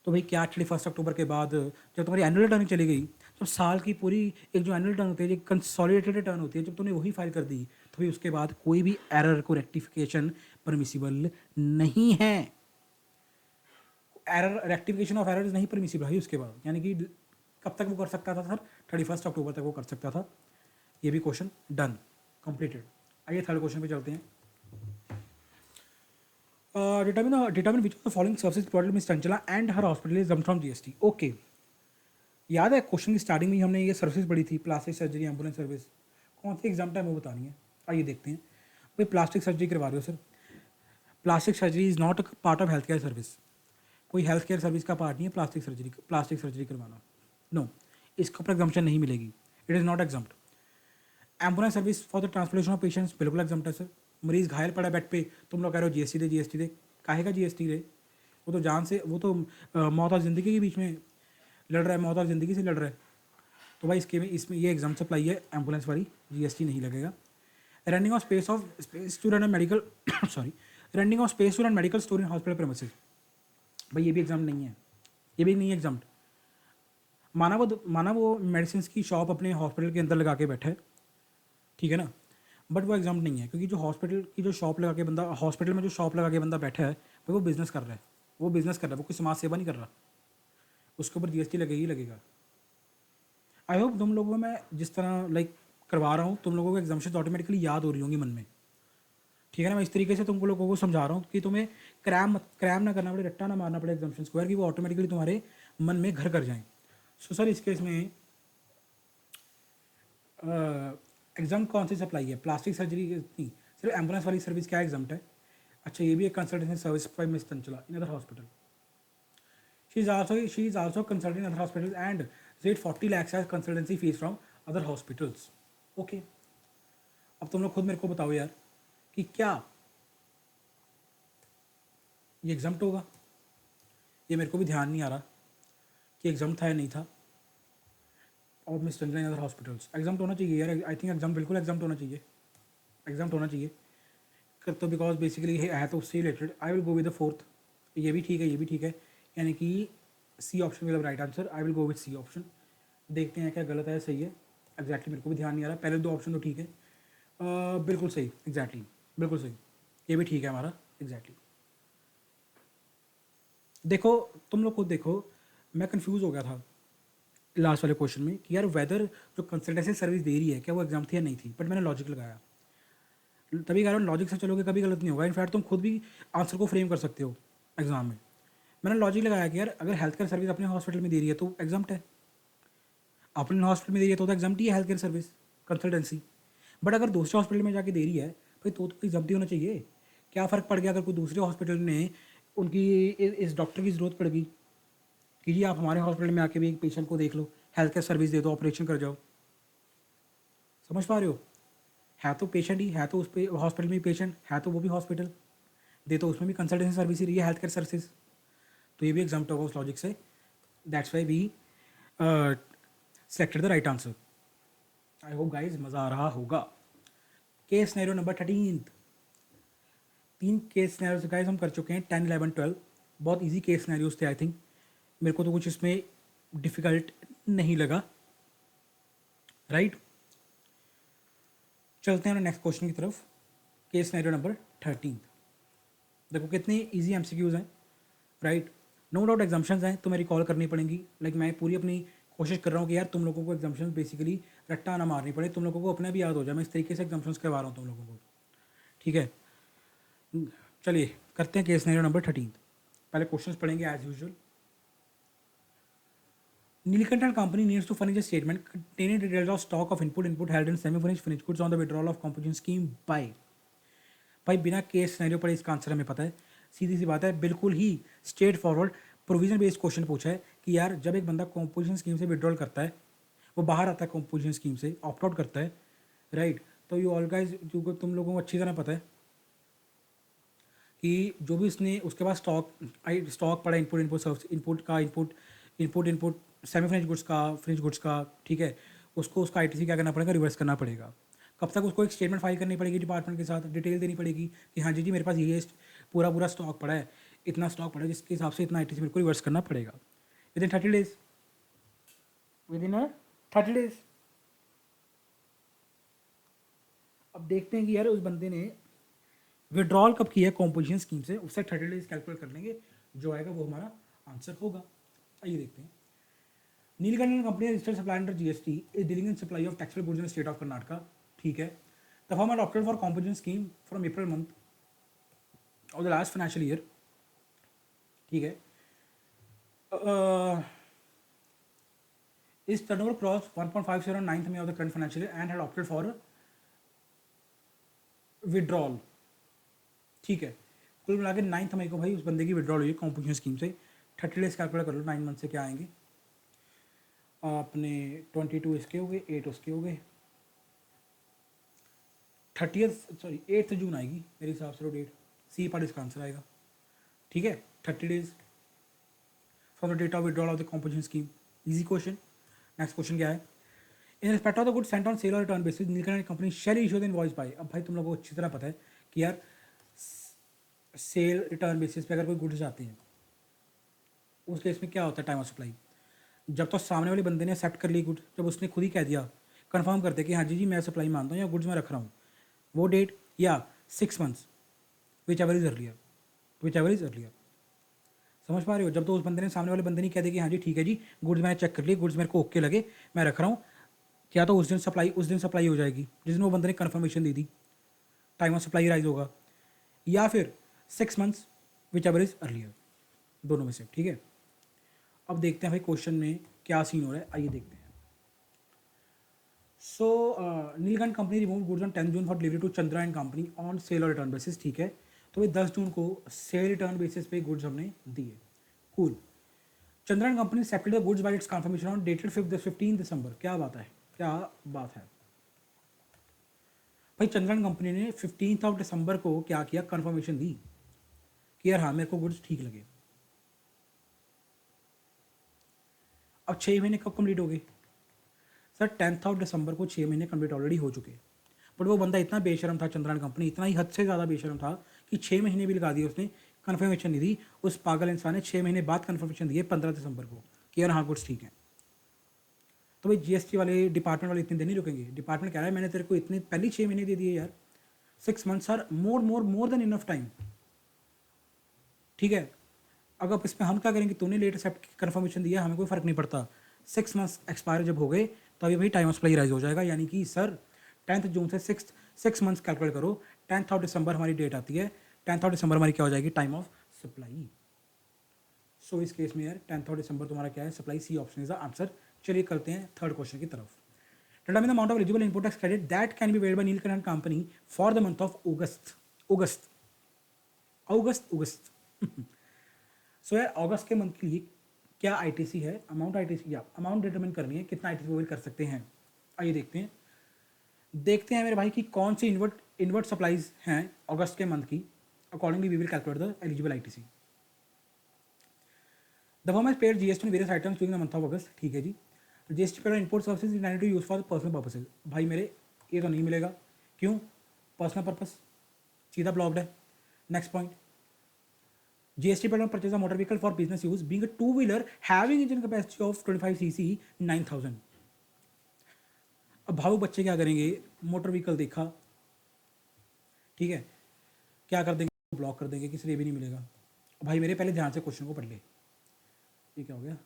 S1: तो भाई क्या 31 अक्टूबर के बाद जब तुम्हारी एनुअल रिटर्न चली गई, जब साल की पूरी एक जो एनुअल रिटर्न होती है, एक कंसोलिडेटेड रिटर्न होती है, जब तुमने वही फाइल कर दी, तो भाई उसके बाद कोई भी एरर को रेक्टिफिकेशन परमिसिबल नहीं है। एरर, रेक्टिफिकेशन ऑफ एरर नहीं परमिसिबल भाई उसके बाद। यानी कि कब तक वो कर सकता था सर? 31 अक्टूबर तक वो कर सकता था। ये भी क्वेश्चन डन, कंप्लीटेड। आइए थर्ड क्वेश्चन पे चलते हैं। Determine which of the following services provided miss Chanchala and her hospital is exempt from GST. Okay, याद है क्वेश्चन की स्टार्टिंग में हमने ये सर्विसेज पढ़ी थी, प्लास्टिक सर्जरी, एम्बुलेंस सर्विस, कौन सी एग्जाम्प्ट है वो बतानी है। आइए देखते हैं। भाई प्लास्टिक सर्जरी करवा रहे हो sir, plastic surgery is not a part of health care service. कोई हेल्थ केयर सर्विस का पार्ट नहीं है प्लास्टिक सर्जरी करवाना। नो, इसके ऊपर एग्जाम्पशन नहीं मिलेगी, it is not exempt. Ambulance service for the transportation of patients बिल्कुल एग्जाम्प्ट है सर। मरीज घायल पड़ा बेड पे, तुम लोग कह रहे हो जीएसटी दे, जीएसटी दे, काहे का जीएसटी दे? वो तो जान से, वो तो मौत और ज़िंदगी के बीच में लड़ रहा है, मौत और ज़िंदगी से लड़ रहा है। तो भाई इसके में इसमें ये एग्जाम सप्लाई है एम्बुलेंस वाली, जीएसटी नहीं लगेगा। Running of space to run medical sorry, running of space to run medical store in hospital premises, भाई ये भी एग्जाम नहीं है, ये भी नहीं है एग्जाम। माना वो मेडिसिन की शॉप अपने हॉस्पिटल के अंदर लगा के बैठा है, ठीक है ना, बट वो एग्जाम नहीं है, क्योंकि जो हॉस्पिटल की जो शॉप लगा के बंदा, हॉस्पिटल में जो शॉप लगा के बंदा बैठा है भाई वो बिजनेस कर रहा है, वो बिजनेस कर रहा है, वो कोई समाज सेवा नहीं कर रहा, उसके ऊपर जीएसटी लगेगा ही लगेगा। आई होप तुम लोगों को मैं जिस तरह लाइक करवा रहा हूँ, तुम लोगों को एग्जाम्शन ऑटोमेटिकली याद हो रही होंगी मन में, ठीक है ना। मैं इस तरीके से तुमको लोगों को समझा रहा हूँ कि तुम्हें क्रैम ना करना पड़े, रट्टा ना मारना पड़े एग्जाम्शन स्क्वायर, कि वो ऑटोमेटिकली तुम्हारे मन में घर कर जाएँ। सो सर इस केस में एग्जाम कौन सी सप्लाई है? प्लास्टिक सर्जरी नहीं, सिर्फ एम्बुलेंस वाली सर्विस क्या एग्जाम है? अच्छा, ये भी एक consultancy service by miss Chanchala in other hospital. She is also consultant in other hospital and rate 40 lakhs as consultancy fees from other hospitals. Okay, अब तुम लोग खुद मेरे को बताओ यार कि क्या ये एग्जाम्ट होगा? ये मेरे को भी ध्यान नहीं आ रहा कि एग्जाम था या नहीं था। और miss Chanchala in other hospitals exam होना चाहिए यार, आई थिंक एग्जाम बिल्कुल एग्जाम होना चाहिए, एग्जाम होना चाहिए। तो बिकॉज बेसिकली है तो उससे related. I will go with the fourth, ये भी ठीक है, ये भी ठीक है, यानी कि C option will right answer. I will go with C option. देखते हैं क्या गलत है सही है, एग्जैक्टली मेरे को भी ध्यान नहीं आ रहा। पहले दो ऑप्शन तो ठीक है, बिल्कुल सही, एग्जैक्टली बिल्कुल सही, ये भी ठीक है हमारा, एग्जैक्टली। देखो तुम लोग खुद देखो, मैं कंफ्यूज हो गया था लास्ट वाले क्वेश्चन में कि यार वेदर जो कंसल्टेंसी सर्विस दे रही है क्या वो एग्जाम थी या नहीं थी, बट मैंने लॉजिक लगाया, तभी कह रहा हूँ लॉजिक से चलोगे कभी गलत नहीं होगा। इनफैक्ट तुम खुद भी आंसर को फ्रेम कर सकते हो एग्जाम में। मैंने लॉजिक लगाया कि यार अगर हेल्थ केयर सर्विस अपने हॉस्पिटल में दे रही है तो एग्जाम है, अपने हॉस्पिटल में दे रही है तो एग्जाम ही है health care service consultancy. But अगर दूसरे हॉस्पिटल में जाके दे रही है भाई तो एग्जाम ही होना चाहिए। क्या फ़र्क पड़ गया अगर कोई दूसरे हॉस्पिटल में उनकी इस डॉक्टर की ज़रूरत पड़ गई कि जी आप हमारे हॉस्पिटल में आके भी एक पेशेंट को देख लो, हेल्थ केयर सर्विस दे दो, ऑपरेशन कर जाओ। समझ पा रहे हो? है तो पेशेंट ही, है तो उस पे हॉस्पिटल में पेशेंट है, तो वो भी हॉस्पिटल दे, तो उसमें भी कंसल्टेंसी सर्विस ही रही है हेल्थ केयर सर्विस, तो ये भी एग्जाम होगा उस लॉजिक से। That's why we selected the right answer. I hope guys मज़ा आ रहा होगा। Case scenario number 13। 3 case scenarios guys हम कर चुके हैं, 10, 11, 12। बहुत ईजी केस सिनेरियोज थे आई थिंक, मेरे को तो कुछ इसमें डिफ़िकल्ट नहीं लगा, राइट। चलते हैं नेक्स्ट क्वेश्चन की तरफ। Case scenario number 13। देखो कितने इजी एमसीक्यूज हैं, राइट। नो डाउट एग्जाम्पशंस हैं, तुम्हें रिकॉल करनी पड़ेंगी। लाइक मैं पूरी अपनी कोशिश कर रहा हूँ कि यार तुम लोगों को एग्जाम्पशंस बेसिकली रट्टा ना मारनी पड़े, तुम लोगों को अपने भी याद हो जाए। मैं इस तरीके से एग्जाम्पशंस करवा रहा हूँ तुम लोगों को, ठीक है। चलिए करते हैं केस सिनेरियो नंबर 13। पहले क्वेश्चंस पढ़ेंगे as usual. Nilkant and company needs to furnish a statement containing details of stock of input held in semi-finished finished goods on the withdrawal of composition scheme by। भाई बिना case scenario पढ़े इसका answer हमें पता है, सीधी सी बात है, बिल्कुल ही straightforward provision based question पूछा है कि यार जब एक बंदा कॉम्पोजिशन स्कीम से विड्रॉल करता है, वो बाहर आता है कॉम्पोजिशन स्कीम से, ऑप्ट आउट करता है, राइट। तो यू ऑल गाइज, जो तुम लोगों को अच्छी तरह पता है कि जो भी उसने उसके पास स्टॉक पड़ा इनपुट सेमी फिनिश गुड्स का, फिनिश गुड्स का, ठीक है, उसको उसका आईटीसी क्या करना पड़ेगा, रिवर्स करना पड़ेगा। कब तक? उसको एक स्टेटमेंट फाइल करनी पड़ेगी डिपार्टमेंट के साथ, डिटेल देनी पड़ेगी कि हाँ जी जी मेरे पास ये पूरा स्टॉक पड़ा है, इतना स्टॉक पड़ा है, जिसके हिसाब से इतना आईटीसी मेरे को रिवर्स करना पड़ेगा विदिन 30 डेज, विदिन 30 डेज। अब देखते हैं कि यार उस बंदे ने विड्रॉल कब किया है कॉम्पोजिशन स्कीम से, उससे 30 डेज कैलकुलेट कर लेंगे, जो आएगा वो हमारा आंसर होगा। आइए देखते हैं। Neelkanth company registered supply under GST is dealing in supply of taxable goods in state of Karnataka, ठीक है। The firm adopted for composition scheme from April month of the last financial year, ठीक है। इस turnover cross 1.50 9th May of the current financial year and had opted for withdrawal, ठीक है। कुल मिला के 9th मई को भाई उस बंदे की विड्रॉल हुई है कॉम्पोजिशन स्कीम से, 30 डेज कैलकुलेट कर लो, 9 मंथ से क्या आएंगे अपने 22 इसके हो गए, 8 उसके हो गए, 8 जून आएगी मेरे हिसाब से, डेट सी पार्ट इसका आंसर आएगा। ठीक है, 30 days from the date of withdrawal of the composition scheme. Easy question. Next question क्या है, in respect of the good sent on sale और return basis Neelkanth company shall issue the invoice by. अब भाई तुम लोगों को अच्छी तरह पता है कि यार सेल रिटर्न बेसिस पे अगर कोई गुड्स जाते हैं उस केस में क्या होता है टाइम ऑफ सप्लाई। जब तो सामने वाले बंदे ने एक्सेप्ट कर ली गुड्स, जब उसने खुद ही कह दिया कंफर्म करते कि हाँ जी जी मैं सप्लाई मानता हूँ या गुड्स मैं रख रहा हूँ, वो डेट या 6 months which ever is earlier, which ever is earlier. समझ पा रहे हो, जब तो उस बंदे ने सामने वाले बंदे ने कह दिया कि हाँ जी ठीक है जी गुड्स मैंने चेक कर लिए, गुड्स मेरे को ओके लगे, मैं रख रहा हूँ, क्या तो उस दिन सप्लाई हो जाएगी जिस दिन वो बंदे ने कन्फर्मेशन दी थी, टाइम ऑफ सप्लाई राइज होगा, या फिर 6 months which ever is earlier, दोनों में से। ठीक है, अब देखते हैं भाई क्वेश्चन में क्या सीन हो रहा है, आइए देखते हैं। So Neelkanth company remove goods on 10 June for delivery to Chandra and company on sale और रिटर्न बेसिस। ठीक है, तो भाई 10 जून को सेल रिटर्न बेसिस पे गुड्स हमने दिए। Cool. Chandra and company accepted the goods by its confirmation on dated 15 December. क्या बात है, क्या बात है भाई, चंद्रा एंड कंपनी ने 15 दिसंबर को क्या किया, कंफर्मेशन दी कि यार हाँ मेरे को गुड्स ठीक लगे। अब 6 महीने कब कंप्लीट हो गए सर, 10 दिसंबर को 6 महीने कंप्लीट ऑलरेडी हो चुके। बट वो बंदा इतना बेशरम था, चंद्रायन कंपनी इतना ही हद से ज़्यादा बेशरम था कि 6 महीने भी लगा दिए उसने, कन्फर्मेशन नहीं दी। उस पागल इंसान ने 6 महीने बाद कन्फर्मेशन दिए 15 दिसंबर को कि यार हाँ गुड्स ठीक है। तो भाई जीएसटी वाले डिपार्टमेंट वाले इतने दिन नहीं रुकेंगे। डिपार्टमेंट कह रहा है मैंने तेरे को इतने पहले 6 महीने दे दिए यार, 6 months sir, more than enough time. ठीक है, अगर इसमें हम क्या करेंगे, तूने लेट एक्सेप्ट कन्फर्मेशन दिया, हमें कोई फर्क नहीं पड़ता, 6 मंथ्स एक्सपायर जब हो गए तभी भाई टाइम ऑफ सप्लाई राइज हो जाएगा। यानी कि सर 10 जून से 6 मंथ्स कैलकुलेट करो, 10 दिसंबर हमारी डेट आती है, 10 दिसंबर हमारी क्या हो जाएगी, टाइम ऑफ सप्लाई। सो इस केस में यार 10 दिसंबर तुम्हारा क्या है, supply. C option is the answer. चलिए करते हैं थर्ड क्वेश्चन की तरफ। Determine the amount of eligible input tax credit that can be paid by Neelkanth Company for the month of August. August. August. August. सो यार अगस्त के month के लिए क्या आईटीसी है, अमाउंट आईटीसी या अमाउंट डिटरमिन करनी है, कितना आईटीसी प्रोवाइड कर सकते हैं। आइए देखते हैं, देखते हैं मेरे भाई कि कौन सी इनवर्ट सप्लाईज हैं अगस्त के मंथ की। Accordingly we will calculate the eligible ITC. The firm has paid GST on various items during the month of August. ठीक है जी, तो GST paid import services intended to use for personal purposes. भाई मेरे ये तो नहीं मिलेगा, क्यों, पर्सनल पर्पस सीधा ब्लॉक्ड है। Next point, GST paid on purchase of motor vehicle for business use being a two-wheeler having engine capacity of 25 cc 9000। अब भाऊ बच्चे क्या करेंगे, मोटर व्हीकल देखा, ठीक है, क्या कर देंगे, ब्लॉक कर देंगे, किसी लिए भी नहीं मिलेगा। भाई मेरे पहले ध्यान से क्वेश्चन को पढ़ ले, ये क्या हो गया,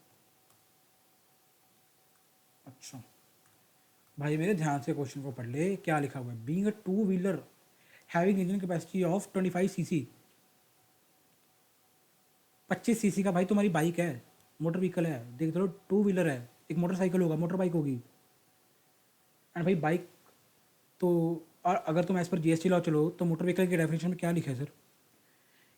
S1: अच्छा भाई मेरे ध्यान से क्वेश्चन को पढ़ ले, क्या लिखा हुआ है, being a two wheeler having engine capacity of 25 cc। 25 CC का भाई तुम्हारी बाइक है, मोटर व्हीकल है, देख लो, टू व्हीलर है, एक मोटरसाइकिल होगा, मोटर बाइक होगी। एंड भाई बाइक तो, और अगर तुम एज पर जीएसटी लॉ चलो तो मोटर व्हीकल के डेफिनेशन में क्या लिखा है सर,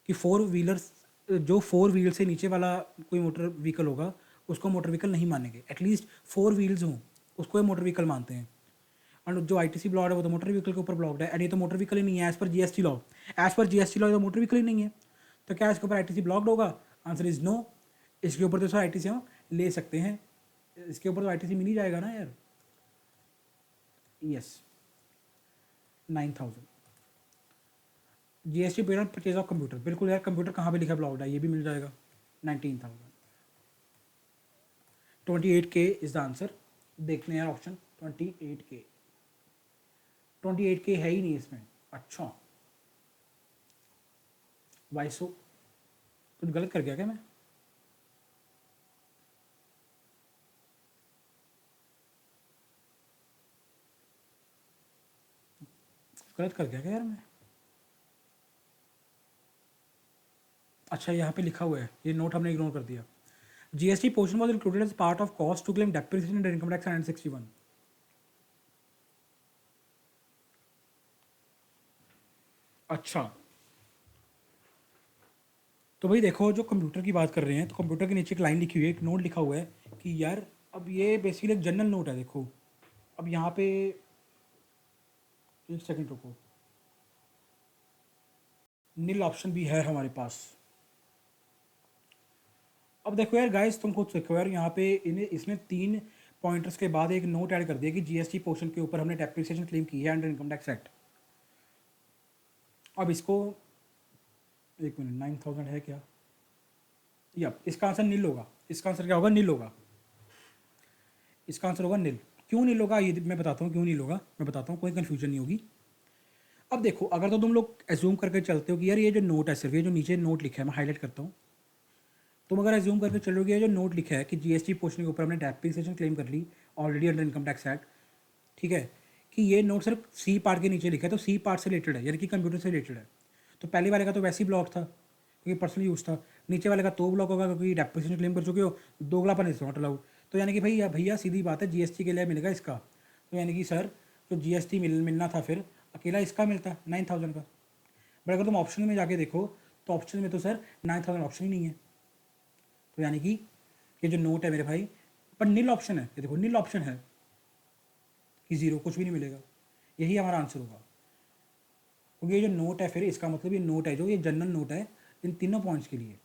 S1: कि 4 व्हीलर्स, जो 4 व्हील से नीचे वाला कोई मोटर व्हीकल होगा उसको मोटर व्हीकल नहीं मानेंगे, एटलीस्ट 4 व्हील्स हों उसको ये मोटर व्हीकल मानते हैं। और जो आईटीसी ब्लॉक है वो तो मोटर व्हीकल के ऊपर ब्लॉक्ड है, एंड ये तो मोटर व्हीकल ही नहीं है as per GST law. As per GST law तो मोटर व्हीकल ही नहीं है, तो क्या इसके ऊपर आईटीसी ब्लॉक्ड होगा, आंसर इज नो। इसके ऊपर तो सर आईटीसी हम ले सकते हैं, इसके ऊपर तो आईटीसी मिल ही जाएगा ना यार। Yes, 9000। GST paid on purchase of computer, बिल्कुल यार, कंप्यूटर कहाँ पे लिखा ब्लॉक्ड है, ये भी मिल जाएगा, 19000। 28K is the answer. देखते हैं यार ऑप्शन 28K, 28K है ही नहीं इसमें। अच्छा वाई सो, कुछ गलत कर गया क्या मैं, गलत कर गया क्या यार मैं। अच्छा यहाँ पे लिखा हुआ है, ये नोट हमने इग्नोर कर दिया। GST portion was included as part of cost to claim depreciation and income tax 161। अच्छा तो भाई देखो, जो कंप्यूटर की बात कर रहे हैं तो कंप्यूटर के नीचे एक लाइन लिखी हुई है, एक नोट लिखा हुआ है कि यार अब ये बेसिकली एक जनरल नोट है। देखो अब यहाँ पे, एक सेकंड रुको, नील ऑप्शन भी है हमारे पास। अब देखो यार गाइस, तुम खुद देखो यार, यहाँ पे इन्हें इसने 3 पॉइंटर्स के बाद एक नोट ऐड कर दिया कि जीएसटी पोर्शन के ऊपर हमने डेप्रिसिएशन क्लेम की है अंडर इनकम टैक्स एक्ट। अब इसको, एक मिनट, 9000 है क्या? या इसका आंसर नील होगा। इसका आंसर क्या होगा? नील होगा। इसका आंसर होगा नील। क्यों नील होगा ये मैं बताता हूँ, क्यों नील होगा मैं बताता हूँ, कोई कन्फ्यूजन नहीं होगी। अब देखो, अगर तो तुम लोग एज्यूम करके चलते हो कि यार ये जो नोट है, सिर्फ ये जो नीचे नोट लिखा है, मैं हाईलाइट करता हूँ, तुम अगर एज्यूम करके चलोगे, ये जो नोट लिखा है कि जीएसटी पोर्शन के ऊपर हमने डेप्रिसिएशन क्लेम कर ली already under income tax act, ठीक है, कि ये नोट सिर्फ सी पार्ट के नीचे लिखा है, तो सी पार्ट से रिलेटेड है, यानी कि कंप्यूटर से रिलेटेड है। तो पहले वाले का तो वैसे ही ब्लॉक था क्योंकि पर्सनल यूज़ था, नीचे वाले का तो ब्लॉक होगा क्योंकि डेप्रिसिएशन क्लेम कर चुके हो, दोगलापन इज नॉट अलाउड। तो यानी कि भैया भैया सीधी बात है, जीएसटी के लिए मिलेगा इसका। तो यानी कि सर, जो जीएसटी मिलना था फिर अकेला इसका मिलता 9000 का। बट अगर तुम ऑप्शन में जाके देखो तो ऑप्शन में तो सर 9000 ऑप्शन ही नहीं है। तो यानी कि ये जो नोट है मेरे भाई, पर नील ऑप्शन है, ये देखो नील ऑप्शन है कि जीरो, कुछ भी नहीं मिलेगा। यही हमारा आंसर होगा, क्योंकि ये जो नोट है फिर इसका मतलब ये नोट है, जो ये जनरल नोट है इन तीनों पॉइंट्स के लिए।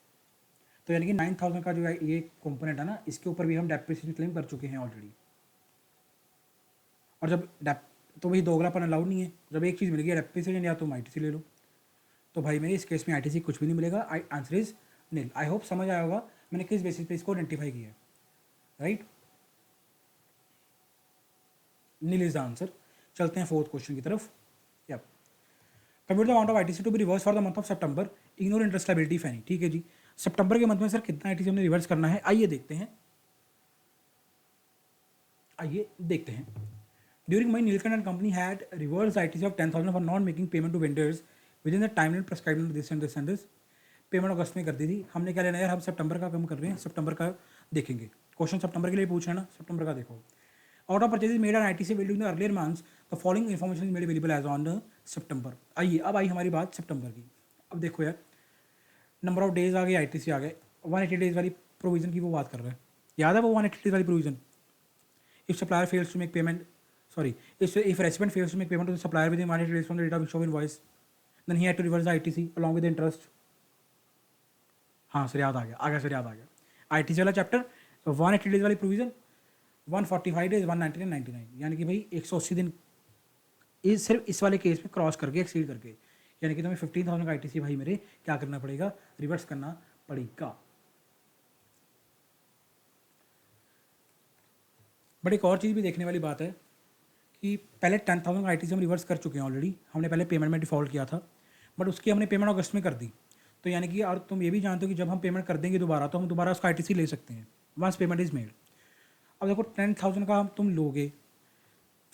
S1: तो यानी कि 9000 का जो है ये कंपोनेंट है ना, इसके ऊपर भी हम डेप्रिसिएशन क्लेम कर चुके हैं ऑलरेडी। और जब डेप तो वही दोगलापन अलाउड नहीं है, जब एक चीज़ मिल गई डेप्रिसिएशन, या तुम आईटीसी ले लो। तो भाई मेरे इस केस में आईटीसी कुछ भी नहीं मिलेगा, answer is nil. I hope समझ आया होगा मैंने किस बेसिस पे इसको आइडेंटिफाई किया है, right. Nil is the answer. चलते हैं फोर्थ क्वेश्चन की तरफ। या compute the amount of ITC to be reverse for the month of September, ignore interest liability if any. ठीक है जी, सितंबर के मंथ में सर कितना आईटीसी हमने रिवर्स करना है, आइए देखते हैं। आइए देखते हैं। During May Neelkanth and company had reverse ITC of 10,000 for not making payment to vendors within the time limit prescribed in this and this. Payment अगस्त में कर दी थी हमने। क्या लेना है यार, हम सितंबर का कम कर रहे हैं, सितंबर का देखेंगे। क्वेश्चन सितंबर के लिए पूछ रहे हैं ना, सितंबर का देखो। Out of purchase made an ITC value in the earlier months, the following information is made available as on September. आइए अब आई हमारी बात सितंबर की। अब देखो यार, नंबर ऑफ डेज आ गए, आईटीसी आ गए, 180 डेज वाली प्रोविजन की वो बात कर रहे हैं। याद है वो 180 डेज वाली provision? If supplier fails to make payment, sorry, if recipient fails to make payment to the supplier within 180 days from the date of issue of invoice, then he had to reverse the ITC along with the interest. हाँ sir, याद आ गया, sir याद आ गया। ITC वाला chapter, 180 days वाली provision, 145 days, 199, 99, यानी कि भाई 180 दिन इस सिर्फ इस वाले केस में क्रॉस करके, एक्सीड करके, यानी कि तुम्हें 15,000 का आईटीसी भाई मेरे क्या करना पड़ेगा, रिवर्स करना पड़ेगा। बट एक और चीज़ भी देखने वाली बात है कि पहले 10,000 का आईटीसी हम रिवर्स कर चुके हैं ऑलरेडी, हमने पहले पेमेंट में डिफ़ॉल्ट किया था, बट उसकी हमने पेमेंट अगस्त में कर दी। तो यानी कि, और तुम ये भी जानते हो कि जब हम पेमेंट कर देंगे दोबारा, तो हम दोबारा उसका आईटीसी ले सकते हैं वंस पेमेंट इज मेड। अब देखो 10,000 का तुम लोगे,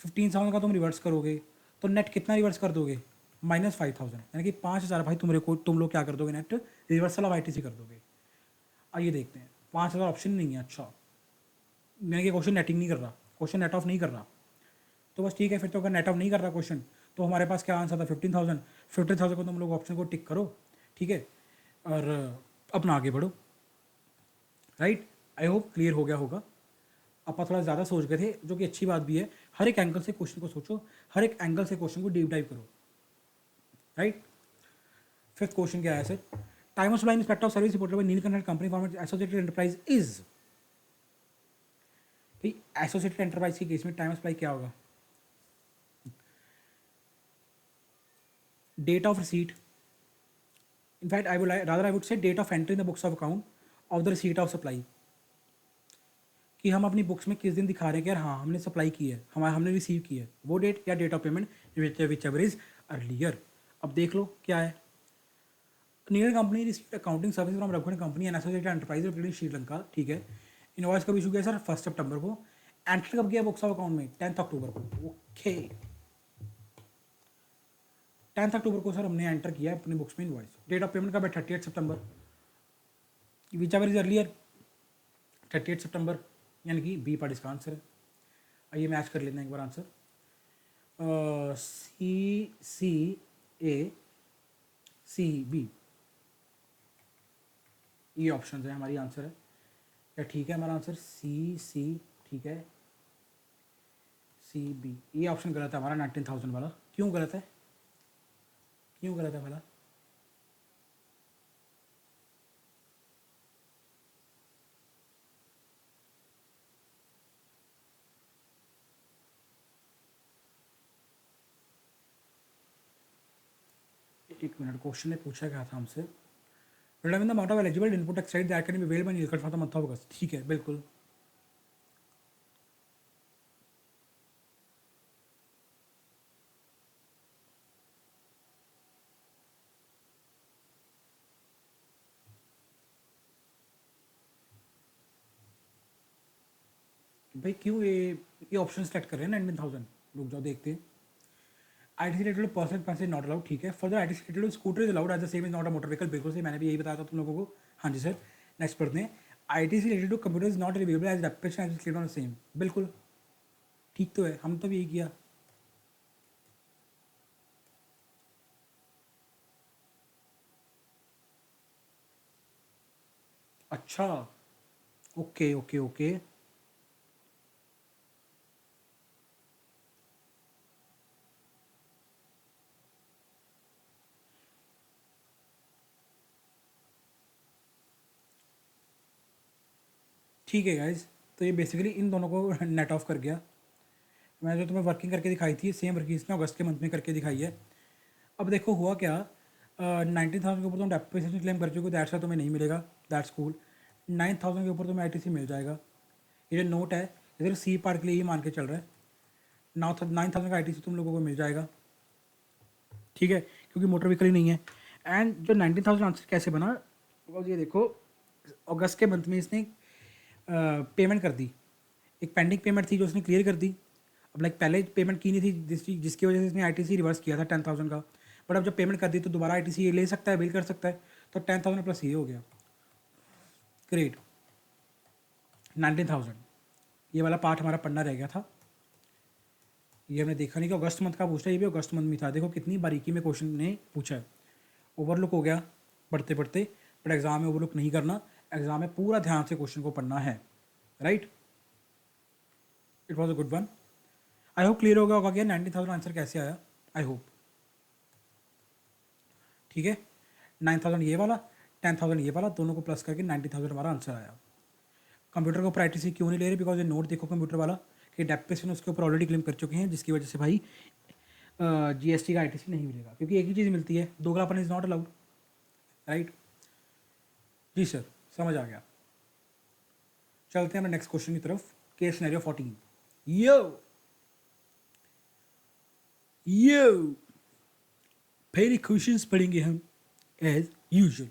S1: 15,000 का तुम रिवर्स करोगे, तो नेट कितना रिवर्स कर दोगे? -5,000, यानी कि 5,000 भाई तुम लोग क्या कर दोगे, नेट रिवर्सल ऑफ आईटीसी कर दोगे। आइए देखते हैं, 5,000 ऑप्शन नहीं है। अच्छा, यानी कि क्वेश्चन नेटिंग नहीं कर रहा, क्वेश्चन नेट ऑफ नहीं कर रहा, तो बस ठीक है। फिर तो अगर नेट ऑफ नहीं कर रहा क्वेश्चन, तो हमारे पास क्या आंसर था? 15,000। 15,000 को तुम लोग ऑप्शन को टिक करो, ठीक है, और अपना आगे बढ़ो, राइट। आई होप क्लियर हो गया होगा। आप थोड़ा ज़्यादा सोच गए थे, जो कि अच्छी बात भी है। हर एक एंगल से क्वेश्चन को सोचो, हर एक एंगल से क्वेश्चन को डीप डाइव करो, राइट। फिफ्थ क्वेश्चन क्या है sir? Time of supply inspector of service reported by Nilkanth company format associated enterprise is. भाई एसोसिएटेड एंटरप्राइज के केस में टाइम ऑफ सप्लाई क्या होगा? Date of receipt, in fact I would say date of entry in the books of account of the receipt of supply, कि हम अपनी books में किस दिन दिखा रहे हैं कि यार हाँ हमने सप्लाई की है, हमने रिसीव की है, वो डेट, या date of payment whichever is earlier. अब देख लो क्या है। नीलर company receive accounting service from Raghuvan company and associated enterprise located in Sri Lanka. ठीक है, इनवॉइस कब इशू किया सर? 1 सितंबर को। एंटर कब किया बुक्स ऑफ अकाउंट में? 10 अक्टूबर को। ओके, 10 अक्टूबर को सर हमने एंटर किया अपने बुक्स में इनवॉइस। डेट ऑफ पेमेंट कब है? 38 सितंबर, विच एवर इज अर्लियर, 38 सितंबर, यानी कि बी पार्ट इसका आंसर है। आइए मैच कर लेते हैं एक बार आंसर। सी ए सी बी। ये ऑप्शन है हमारी आंसर है क्या? ठीक है, हमारा आंसर सी, ठीक है, CB। ये ऑप्शन गलत है हमारा 19,000 वाला। क्यों गलत है? क्यों गलत है भला? एक मिनट, क्वेश्चन ने पूछा क्या था हमसे? Determine the amount of eligible input tax credit that can be available in year for the month of August. ठीक है, बिल्कुल। भाई क्यों ये ऑप्शन सेलेक्ट कर रहे हैं 19,000? रुक जाओ देखते हैं। ITC related personal purposes not allowed, ठीक है। Further ITC related scooter is allowed as the same is not a motor vehicle, बिल्कुल सही, मैंने भी यही बताया था तुम लोगों को। हाँ जी सर। नेक्स्ट पढ़ते हैं। ITC related to computer is not reviewable as depreciation as claimed on the same, बिल्कुल ठीक तो है, हम तो भी यही किया। अच्छा, ओके ओके ओके। ठीक है गाइज, तो ये बेसिकली इन दोनों को नेट ऑफ कर गया। मैंने जो तुम्हें वर्किंग करके दिखाई थी सेम वर्किंग इसने अगस्त के मंथ में करके दिखाई है। अब देखो हुआ क्या, 19,000 के ऊपर तुम डेप्रिसिएशन क्लेम कर चुके हो, दैट्स तुम्हें नहीं मिलेगा, दैट्स कूल। 9,000 के ऊपर तुम्हें ITC मिल जाएगा। ये जो नोट है इधर सी पार्ट के लिए ही मान के चल रहा है। 9,000 का ITC तुम लोगों को मिल जाएगा, ठीक है, क्योंकि मोटर व्हीकल ही नहीं है। एंड जो 19,000 आंसर कैसे बना, बिकॉज ये देखो अगस्त के मंथ में इसने पेमेंट कर दी। एक पेंडिंग पेमेंट थी जो उसने क्लियर कर दी। अब लाइक पहले पेमेंट की नहीं थी जिसकी वजह से इसने ITC रिवर्स किया था 10,000 का, बट अब जब पेमेंट कर दी तो दोबारा ITC ले सकता है, बिल कर सकता है। तो 10,000 प्लस ये हो गया, ग्रेट। 19,000 ये वाला पार्ट हमारा पढ़ना रह गया था। ये हमने देखा नहीं कि अगस्त मंथ का पूछा, ये भी अगस्त मंथ में था। देखो कितनी बारीकी में क्वेश्चन ने पूछा है। ओवरलुक हो गया पढ़ते पढ़ते, बट एग्जाम में ओवरलुक नहीं करना, एग्जाम में पूरा ध्यान से क्वेश्चन को पढ़ना है, right. It was a good one. I hope clear होगा कि 19,000 आंसर कैसे आया, आई होप। ठीक है, 9,000 ये वाला, 10,000 ये वाला, दोनों को प्लस करके 90,000 हमारा आंसर आया। कंप्यूटर के ऊपर ITC क्यों नहीं ले रहे? बिकॉज ये नोट देखो कंप्यूटर वाला कि डेप्रिसिएशन उसके ऊपर ऑलरेडी क्लेम कर चुके हैं, जिसकी वजह से भाई GST का ITC नहीं मिलेगा, क्योंकि एक ही चीज़ मिलती है, दोगलापन इज नॉट अलाउड, राइट। जी सर, समझ आ गया। चलते हैं नेक्स्ट क्वेश्चन की तरफ। Case scenario 14। यो यो पहले क्वेश्चंस पढ़ेंगे हम as usual.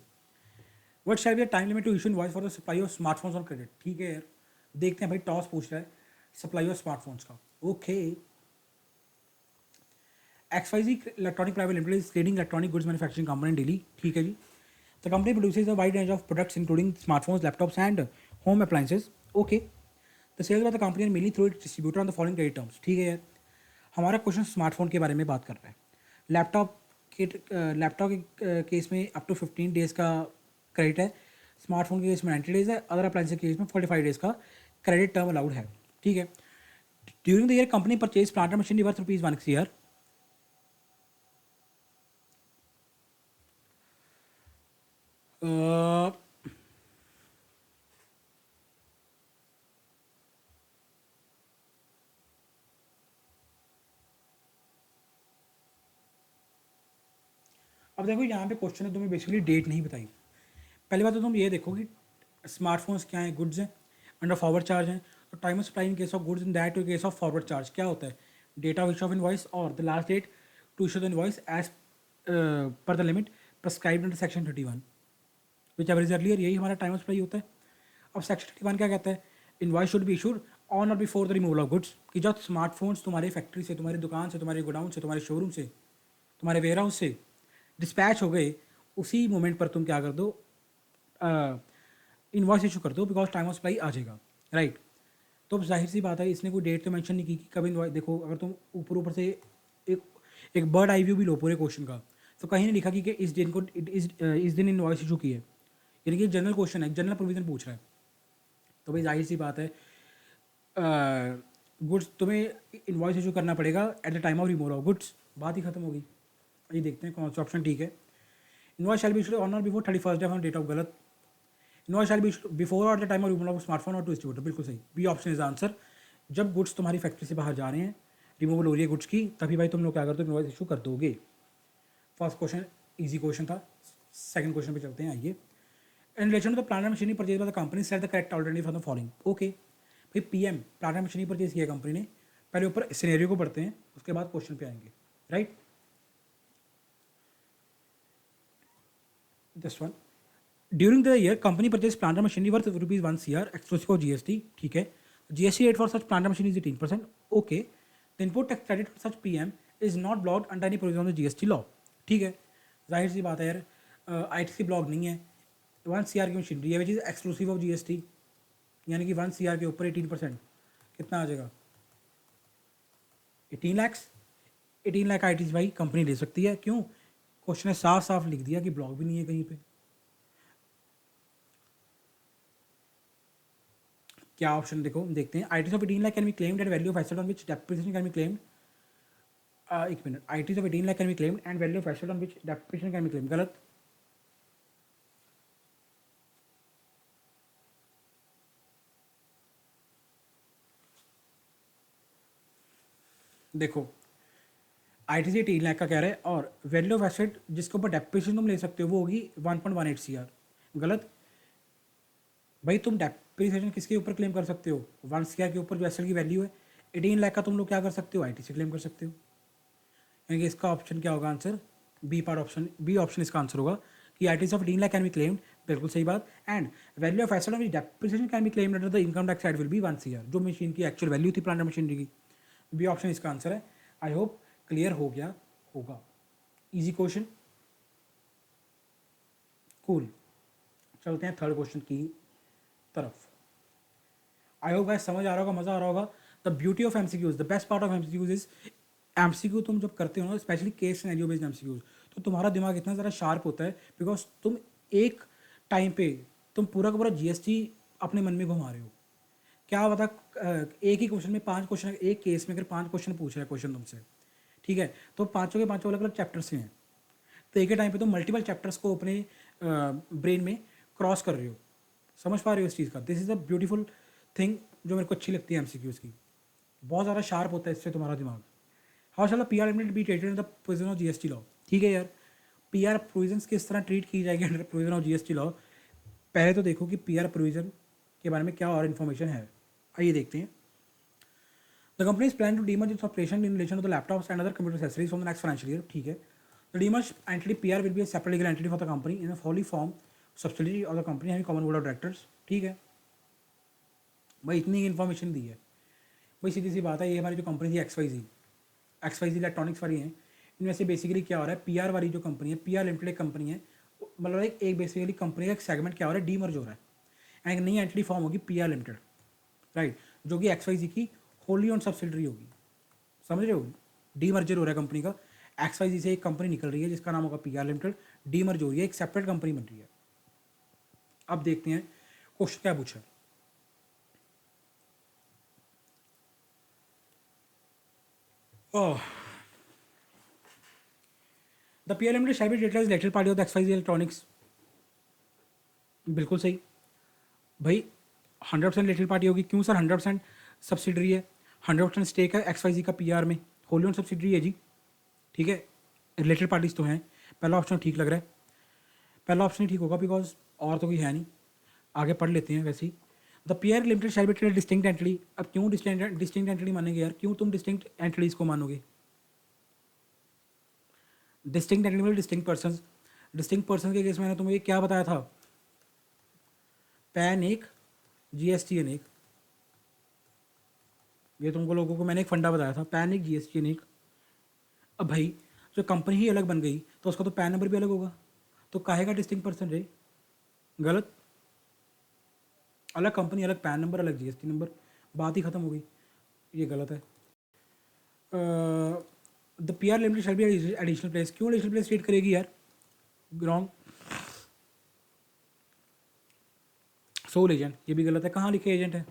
S1: What shall be the time limit to issue invoice for the supply of smartphones on credit? ठीक है यार, देखते हैं भाई, टॉस पूछ रहा है सप्लाई ऑफ स्मार्टफोन्स का। Okay, XYZ electronic private limited is trading electronic goods manufacturing company in Delhi, ठीक है जी। The company produces a wide range of products including smartphones, laptops and home appliances. Okay, the sales of the company mainly through its distributor on the following credit terms. ठीक है यार, हमारा question smartphone के बारे में बात कर रहा है। लैपटॉप के केस में अप टू 15 डेज़ का क्रेडिट है, स्मार्टफोन के केस में 90 डेज़ है, अदर अप्लायंस के केस में 45 डेज़ का क्रेडिट टर्म अलाउड है, ठीक है। During the year company purchase plant and machinery worth ₹1 year. अब देखो यहाँ पे क्वेश्चन है, तुम्हें बेसिकली डेट नहीं बताई। पहली बात तो तुम ये देखो कि स्मार्टफोन्स क्या हैं, गुड्स हैं, अंडर फॉरवर्ड चार्ज हैं। तो time of supply in case of goods in that to case of forward charge क्या होता है? Date of issue of invoice और the last date to issue the invoice as per the limit prescribed under section 31 whichever is earlier, यही हमारा time of supply होता है। अब section 31 क्या कहता है? Invoice should be issued on और before the removal of goods, कि जब स्मार्टफोन्स तुम्हारी फैक्ट्री से, तुम्हारी दुकान से, तुम्हारे गोडाउन से, तुम्हारे शोरूम से, तुम्हारे वेयर हाउस से डिस्पैच हो गए, उसी मोमेंट पर तुम क्या कर दो, इन्वॉइस इशू कर दो, बिकॉज टाइम ऑफ सप्लाई आ जाएगा, राइट। तो अब जाहिर सी बात है, इसने कोई डेट तो मेंशन नहीं की कि कब इन्वॉइस। देखो अगर तुम ऊपर ऊपर से एक एक बर्ड आई व्यू भी लो पूरे क्वेश्चन का, तो कहीं नहीं लिखा कि इस दिन को इस दिन इन्वॉइस इशू की है। यानी कि जनरल क्वेश्चन है, जनरल प्रोविजन पूछ रहा है। तो भाई जाहिर सी बात है, गुड्स तुम्हें इन्वॉइस इशू करना पड़ेगा eight the time of removal of goods, बात ही खत्म होगी। ये देखते हैं कौन सा ऑप्शन ठीक है। Invoice shall be issued on और before 31st day on date of, गलत। इन्वॉइस शैल बी बिफोर और the time of removal of smartphone और टू डिस्ट्रीब्यूटर, बिल्कुल सही। B option is answer. जब गुड्स तुम्हारी फैक्ट्री से बाहर जा रहे हैं, रिमूवल हो रही है गुड्स की, तभी भाई तुम लोग क्या करते हो, इन्वॉइस इशू कर दोगे। फर्स्ट क्वेश्चन इजी क्वेश्चन था। सेकंड क्वेश्चन पे चलते हैं, आइए। In relation to the plant and machinery purchase by the company, select the correct alternative for the following. Okay भाई, PM plant and machinery purchase किया company ने, पहले ऊपर सिनेरियो को पढ़ते हैं, उसके बाद क्वेश्चन पे आएंगे, right. This one, during the year company purchase plant and machinery worth ₹1 CR exclusive of GST, ठीक है। GST rate for such plant and machinery is 18%, okay. The input tax credit for such PM is not blocked under any provision of the GST law, ठीक है। जाहिर सी बात है यार, ITC block नहीं है। 1 CR की मशीनरी है which is exclusive of GST, यानी कि 1 CR के ऊपर 18% कितना आ जाएगा, 18 लाख। 18 लाख आई भाई कंपनी ले सकती है, क्यों? क्वेश्चन ने साफ साफ लिख दिया कि ब्लॉक भी नहीं है कहीं पे। क्या ऑप्शन देखो, देखते हैं। ITC of 18 lakh can be claimed at value of asset on which depreciation can be claimed. एक minute, ITC of 18 lakh can be claimed and value of asset on which depreciation can be claimed, गलत। देखो, ITC 18 lakh का कह रहा है और value of asset जिसके ऊपर डेप्रिसिएशन तुम ले सकते हो वो होगी 1.18 CR, गलत। भाई तुम डेप्रिसिएशन किसके ऊपर क्लेम कर सकते हो? 1 CR के ऊपर जो एसेट की वैल्यू है। 18 लाख का तुम लोग क्या कर सकते हो? आईटीसी क्लेम कर सकते हो। यानी कि इसका ऑप्शन क्या होगा answer? B part option, B option इसका आंसर होगा कि ITC of 18 lakh can be claimed, बिल्कुल सही बात। And value of asset on depreciation can be claimed under the income tax side will be 1 CR, जो मशीन की एक्चुअल वैल्यू थी plant machinery की। बी ऑप्शन इसका आंसर है। आई होप क्लियर हो गया होगा। Easy question, cool. चलते हैं थर्ड क्वेश्चन की तरफ। आई होप गाइस समझ आ रहा होगा, मज़ा आ रहा होगा। The beauty of MCQs, the best part of MCQs is, MCQ तुम जब करते हो ना, specially case scenario based MCQs, तो तुम्हारा दिमाग इतना ज़्यादा शार्प होता है बिकॉज तुम एक टाइम पे तुम पूरा का पूरा जीएसटी अपने मन में घुमा रहे हो। क्या बता, एक ही क्वेश्चन में 5 क्वेश्चन, एक केस में अगर 5 क्वेश्चन पूछ रहा है क्वेश्चन तुमसे, ठीक है, तो पाँचों के पाँचों अलग अलग चैप्टर्स से हैं। तो एक ही टाइम पे तुम मल्टीपल चैप्टर्स को अपने ब्रेन में क्रॉस कर रहे हो। समझ पा रहे हो इस चीज़ का? This is a beautiful thing जो मेरे को अच्छी लगती है एमसीक्यूज़ की। बहुत ज़्यादा शार्प होता है इससे तुम्हारा दिमाग। How shell P R limited be treated in the provision of GST law, ठीक है यार। पी आर प्रोविजन किस तरह ट्रीट की जाएगी under provision of GST law? पहले तो देखो कि पी आर प्रोविजन के बारे में क्या और इन्फॉर्मेशन है, आइए देखते हैं। The company is plan to demerge its operation in relation to the laptops and other computer accessories from the next financial year, ठीक है। The demerge entity P R will be a separate legal entity for the company in a wholly form subsidiary of the company having common board of directors, ठीक है। भाई इतनी information दी है। भाई सीधी सी बात है, ये हमारी जो कंपनी थी एक्स वाई जी इलेक्ट्रॉनिक्स वाली हैं, इनमें से बेसिकली क्या हो रहा है, पीआर वाली जो कंपनी है, पीआर लिमिटेड एक कंपनी है, मतलब एक बेसिकली कंपनी का एक सेगमेंट क्या हो रहा है, डीमर्ज हो रहा है एंड एक नई एंटिटी फॉर्म होगी पीआर लिमिटेड, राइट, जो कि एक्स वाई जी की होली ऑन सब्सिडरी होगी। समझ रहे हो? डीमर्जर हो रहा है कंपनी का, एक्स वाई जी से एक कंपनी निकल रही है जिसका नाम होगा पीआर लिमिटेड, डीमर्ज हो रही है, एक सेपरेट कंपनी बन रही है। अब देखते हैं क्वेश्चन क्या पूछा है। Oh, the PR limited shall be treated as related party of the X Y Z electronics, बिल्कुल सही भाई। 100% रिलेटेड पार्टी होगी, क्यों सर? 100% सब्सिडरी है, 100% स्टेक है एक्स वाई जी का पीआर में, होली ऑन सब्सिडरी है जी, ठीक है। रिलेटेड पार्टीज तो हैं। पहला ऑप्शन ठीक लग रहा है, पहला ऑप्शन ही ठीक होगा बिकॉज और तो कोई है नहीं। आगे पढ़ लेते हैं वैसे ही। The PR limited shall be treated distinct entity. अब क्यों डिस्टिंक्ट एंटिटी मानेंगे यार? क्यों तुम डिस्टिंक्ट एंटिटीज को मानोगे? डिस्टिंक्ट एंटिटी मतलब डिस्टिंक्ट पर्सन। डिस्टिंक्ट पर्सन के केस में मैंने तुम्हें क्या बताया था? पैन एक, जीएसटीएन एक। ये तुमको लोगों को मैंने एक फंडा बताया था, पैन एक, जीएसटीएन एक। अब भाई जो कंपनी ही अलग बन गई तो उसका तो पैन नंबर भी अलग होगा, तो काहे का डिस्टिंक्ट पर्सन रे? गलत। अलग कंपनी, अलग पैन नंबर, अलग जीएसटी नंबर, बात ही खत्म हो गई। ये गलत है। The P R limited shall B additional place, क्यों एडिशनल प्लेस ट्रीट करेगी यार? रॉन्ग। सोल एजेंट, ये भी गलत है। कहाँ लिखे एजेंट है?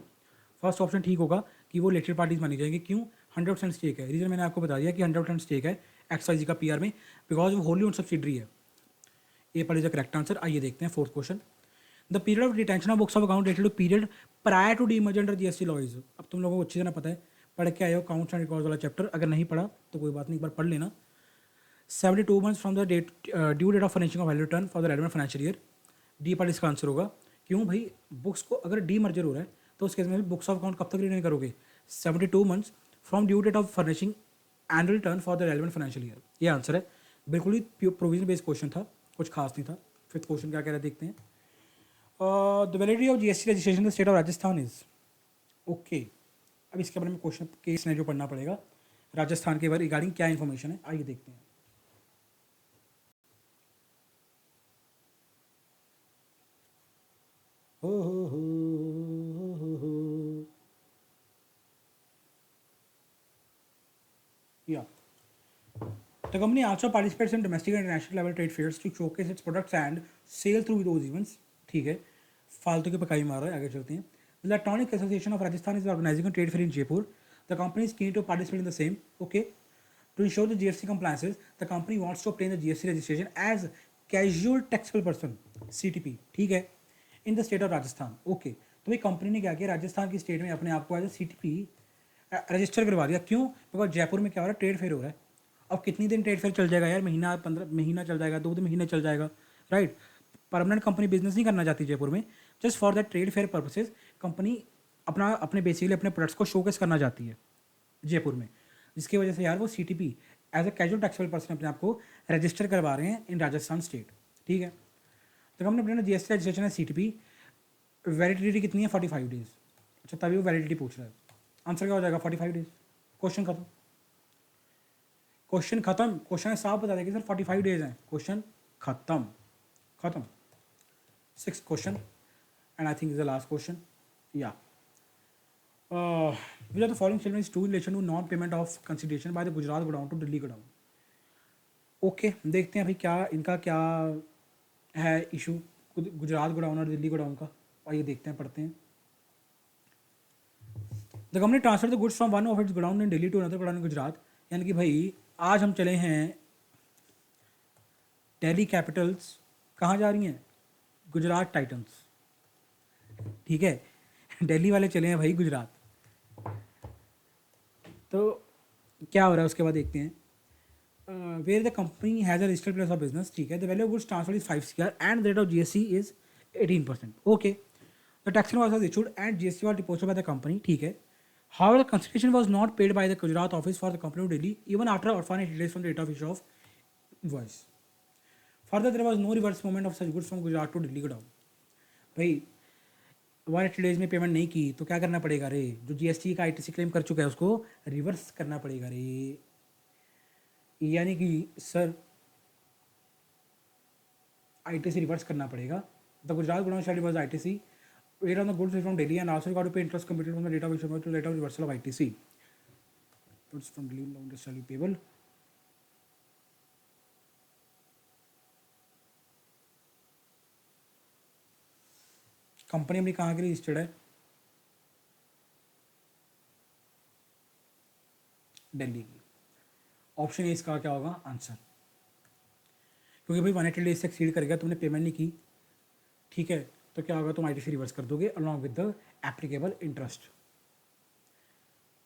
S1: फर्स्ट ऑप्शन ठीक होगा कि वो रिलेटेड पार्टीज मानी जाएंगे। क्यों? 100% स्टेक है। रीज़न मैंने आपको बता दिया कि 100% स्टेक है XYZ का पीआर में, बिकॉज वो होली ओन सब्सिडरी है। ए पर इज द करेक्ट आंसर। आइए देखते हैं fourth question. The period of detention of books of account related to period prior to demerger under GST laws. अब तुम लोगों को अच्छी तरह पता है, पढ़ के आए हो अकाउंट्स एंड रिकॉर्ड्स वाला चैप्टर। अगर नहीं पढ़ा तो कोई बात नहीं, एक बार पढ़ लेना। 72 months from the date due date of furnishing of value return for the relevant financial year. D पर इसका आंसर होगा। क्यों भाई? बुक्स को अगर डी मर्जर हो रहा है तो उस केस में बुक्स ऑफ अकाउंट कब तक रिटर्न करोगे? 72 months from due date of furnishing annual return for the relevant financial year. ये आंसर है। बिल्कुल ही प्रोविजन बेस्ड क्वेश्चन था, कुछ खास नहीं था। फिफ्थ क्वेश्चन क्या कह रहा है देखते हैं। The validity of GST registration the state of Rajasthan is. Okay, अब इसके बारे में क्वेश्चन केस ने जो पढ़ना पड़ेगा राजस्थान के बारे रिगार्डिंग क्या इन्फॉर्मेशन है, आइए देखते हैं। Yeah. The company also participates in domestic and international level trade fairs to showcase its products and sell through those events. ठीक है, फालतू की पकाई मार रहा है, आगे चलते हैं। The Electronic Association of Rajasthan is organizing a trade fair in Jaipur. The company is keen to participate in the same. Okay. To ensure the GST compliances, the company wants to obtain the GST registration as casual taxable person CTP. ठीक है, in the state of Rajasthan. Okay, तो भाई company ने क्या किया, राजस्थान की state में अपने आप को एज ए CTP रजिस्टर करवा दिया। क्यों? बिकॉज जयपुर में क्या हो रहा है, ट्रेड फेयर हो रहा है। अब कितनी दिन ट्रेड फेयर चल जाएगा यार? महीना, 15 महीना चल जाएगा, 2 महीने चल जाएगा, राइट। परमानेंट कंपनी बिजनेस नहीं करना चाहती जयपुर में। Just for that trade fair purposes company अपने बेसिकली अपने प्रोडक्ट्स को शोकेस करना चाहती है जयपुर में, जिसकी वजह से यार वो CTP as a casual taxable person अपने आप को रजिस्टर करवा रहे हैं इन राजस्थान स्टेट। ठीक है, तो हमने अपने GST रजिस्ट्रेशन है CTP। वैलिडिटी कितनी है? 45 डेज। अच्छा, तभी वो वैलिडिटी पूछ रहा है। आंसर क्या हो जाएगा? 45 डेज। क्वेश्चन खत्म, क्वेश्चन खत्म। क्वेश्चन साफ बता देगा सर 45 डेज हैं। क्वेश्चन खत्म, खत्म। Six question and I think is the last question. या which of the following statement is true in relation to non-payment of consideration by the Gujarat godown to Delhi godown? Okay, देखते हैं भाई क्या इनका क्या है इशू गुजरात गोडाउन और Delhi godown का। आइए देखते हैं, पढ़ते हैं। The company transfer the goods from one of its godown in Delhi to another godown in Gujarat. यानी कि भाई आज हम चले हैं दिल्ली कैपिटल्स, कहाँ जा रही हैं? गुजरात टाइटंस। ठीक है, दिल्ली वाले चले हैं भाई गुजरात। तो क्या हो रहा है उसके बाद देखते हैं। Where the company has a registered place of business. ठीक है, the value of goods transfer is 5 CR and the rate of GST is 18%। Okay, the tax was issued and GST was deposited by the company. ठीक है, however the consideration was not paid by the Gujarat office for the company to Delhi even after orphanage delays from the date of issue of invoice. Further, there was no reverse movement of such goods from Gujarat to Delhi godown. भाई 180 days में payment नहीं की तो क्या करना पड़ेगा रे? जो GST का ITC क्लेम कर चुका है उसको रिवर्स करना पड़ेगा रे। यानी कि सर ITC रिवर्स करना पड़ेगा। The Gujarat godown shall reverse ITC rate on the goods from Delhi and also got to pay interest computed from the date of issue to the date of reversal of ITC. Goods from Delhi no longer shall be payable. Company अपनी कहाँ की registered है? दिल्ली की। Option A इसका क्या होगा answer? क्योंकि भाई 180 डेज से एक्सीड कर गया, तुमने पेमेंट नहीं की, ठीक है, तो क्या होगा? तुम ITC रिवर्स कर दोगे along with the applicable interest.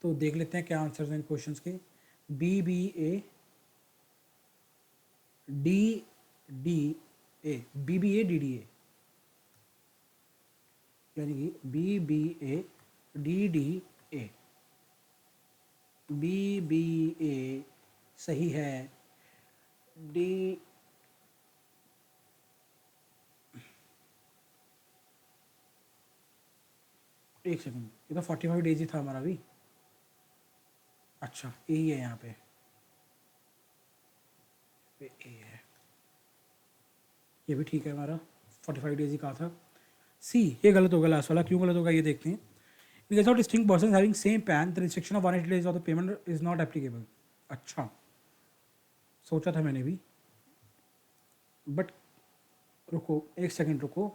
S1: तो देख लेते हैं क्या आंसर्स हैं इन क्वेश्चंस के। BBA DDA BBA DDA, यानी कि BBA DDA BBA सही है। डी एक सेकंड, ये तो 45 डेज ही था हमारा भी। अच्छा, यही है यहाँ पे, ए है, ये भी ठीक है हमारा, 45 डेज ही कहा था। सी ये गलत होगा लास्ट वाला। क्यों गलत होगा ये देखते हैं। Because of distinct person having same pan the restriction of 180 days of the payment is not applicable. अच्छा, सोचा था मैंने भी, बट रुको एक सेकंड रुको।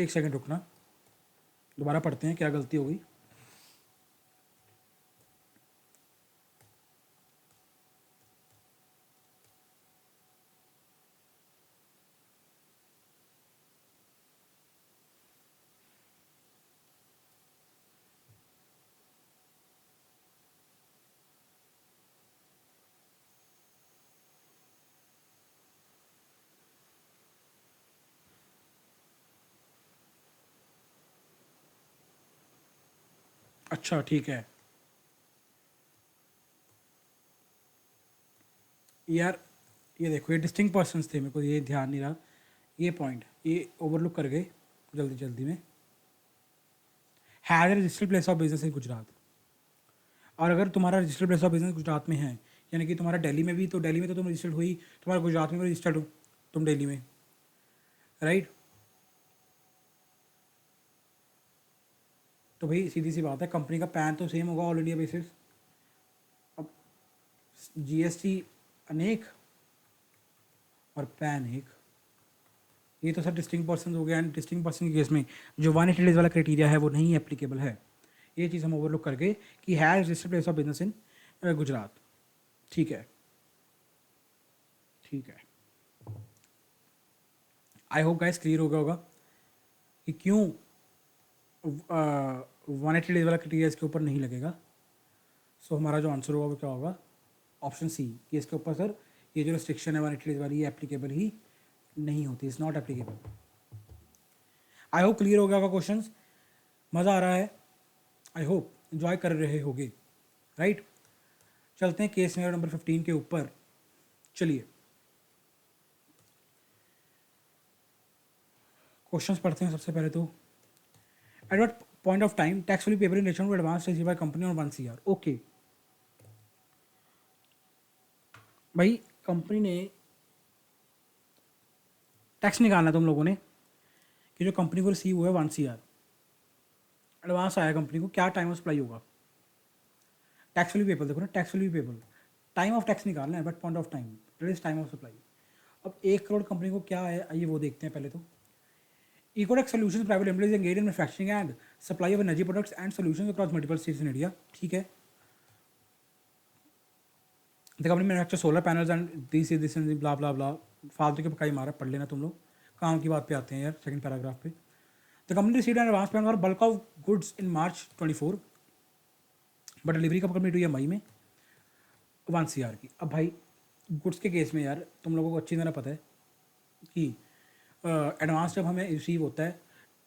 S1: एक सेकंड रुकना, दोबारा पढ़ते हैं क्या गलती हो गई। अच्छा ठीक है यार, ये देखो ये डिस्टिंक्ट पर्सन्स थे, मेरे को ये ध्यान नहीं रहा, ये पॉइंट ये ओवरलुक कर गए जल्दी जल्दी में। Has registered place of business in Gujarat, और अगर तुम्हारा registered place of business Gujarat में है, यानी कि तुम्हारा दिल्ली में भी, तो दिल्ली में तो तुम रजिस्टर्ड हुई, तुम्हारा गुजरात में भी रजिस्टर्ड हो तुम दिल्ली में, राइट। तो भाई सीधी सी बात है, कंपनी का पैन तो सेम होगा ऑल इंडिया बेसिस। अब जीएसटी अनेक और पैन एक, ये तो सर डिस्टिंक्ट पर्सन हो गया, एंड डिस्टिंक्ट पर्सन के केस में जो 180 डेज वाला क्राइटेरिया है वो नहीं एप्लीकेबल है। ये चीज़ हम ओवरलुक करके कि has registered place of business in Gujarat, ठीक है ठीक है। आई होप गाइस क्लियर हो गया होगा कि क्यों 180 डेज वाला क्राइटेरिया इसके ऊपर नहीं लगेगा। सो हमारा जो आंसर होगा वो क्या होगा, ऑप्शन सी, कि इसके ऊपर सर ये जो रिस्ट्रिक्शन है 180 डेज वाली ये एप्लीकेबल ही नहीं होती, is not applicable. I hope clear हो गया होगा क्वेश्चन, मज़ा आ रहा है, आई होप इन्जॉय कर रहे होगे, राइट। चलते हैं केस नंबर 15 के ऊपर, चलिए क्वेश्चंस पढ़ते हैं। सबसे पहले तो at what point of time tax will be payable in relation to advance receive by company on 1 CR। Okay भाई, कंपनी ने टैक्स निकालना है तुम लोगों ने कि जो कंपनी को रिसीव हुआ है 1 CR एडवांस आया कंपनी को, क्या टाइम ऑफ सप्लाई होगा, टैक्स विल बी पेबल। देखो ना, tax will be payable, time of tax निकालना है, but point of time that is time of supply. अब 1 करोड़ कंपनी को क्या है, आइए वो देखते हैं पहले तो। Ecodex Solutions Private Limited is engaged in manufacturing and supply of energy products and solutions across multiple states in India, ठीक है। The company manufactures solar panels and this and blah blah blah, फालतू के पकाई मारा, पढ़ लेना तुम लोग, काम की बात पे आते हैं यार सेकंड पैराग्राफ पे। The company received an advance payment for bulk of goods in March 24, but delivery कब कंप्लीट हुई है, मई में, 1 CR की। अब भाई गुड्स के केस में यार तुम लोगों को अच्छी तरह पता है कि एडवांस जब हमें रिसीव होता है,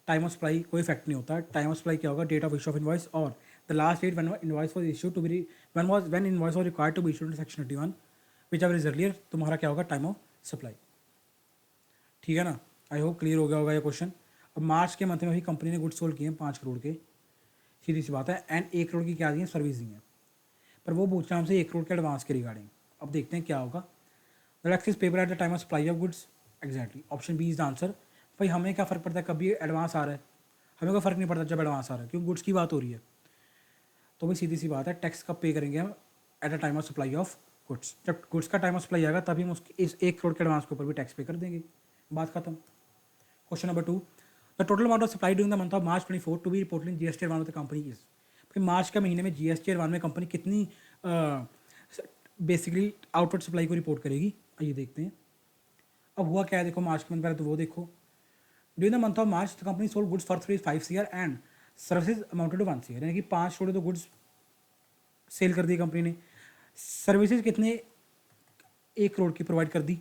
S1: टाइम ऑफ सप्लाई कोई इफेक्ट नहीं होता। टाइम ऑफ सप्लाई क्या होगा, date of issue of invoice और the last date when invoice was issue to be when invoice was required to be issued in section 81 whichever is earlier, तुम्हारा क्या होगा, time of supply, ठीक है ना। आई hope clear हो गया होगा ये क्वेश्चन। अब मार्च के मंथ में भी कंपनी ने गुड्स सोल्ड किए हैं 5 करोड़ के, सीधी सी बात है, एंड 1 करोड़ की क्या दी है, सर्विस दी है, पर वो पूछ रहा हमसे 1 करोड़ के एडवांस के रिगार्डिंग। अब देखते हैं क्या होगा। The tax is payable at the time of supply of goods, exactly option B is the answer. भाई हमें क्या फ़र्क पड़ता है कभी एडवांस आ रहा है, हमें कोई फ़र्क नहीं पड़ता जब एडवांस आ रहा है, क्योंकि गुड्स की बात हो रही है। तो भाई सीधी सी बात है, टैक्स कब पे करेंगे हम, eight the time of supply of goods. जब गुड्स का टाइम ऑफ सप्लाई आएगा तभी हम उसके इस 1 करोड़ के एडवांस के ऊपर भी टैक्स पे कर देंगे, बात खत्म। Question number 2, the total amount of supply during the month of March 24 to be reported in GST एडवान ऑफ द कंपनी इज। फिर मार्च के महीने में GST एडवान में कंपनी कितनी बेसिकली आउटवर्ड सप्लाई को रिपोर्ट करेगी, आइए देखते हैं। अब हुआ क्या है, देखो मार्च के मंथ पहले तो वो देखो, during the month of March the company sold goods for 5 CR and services amounted to 1 CR, यानी कि 5 करोड़ तो गुड्स सेल कर दी कंपनी ने, सर्विसेज कितने, 1 करोड़ की प्रोवाइड कर दी,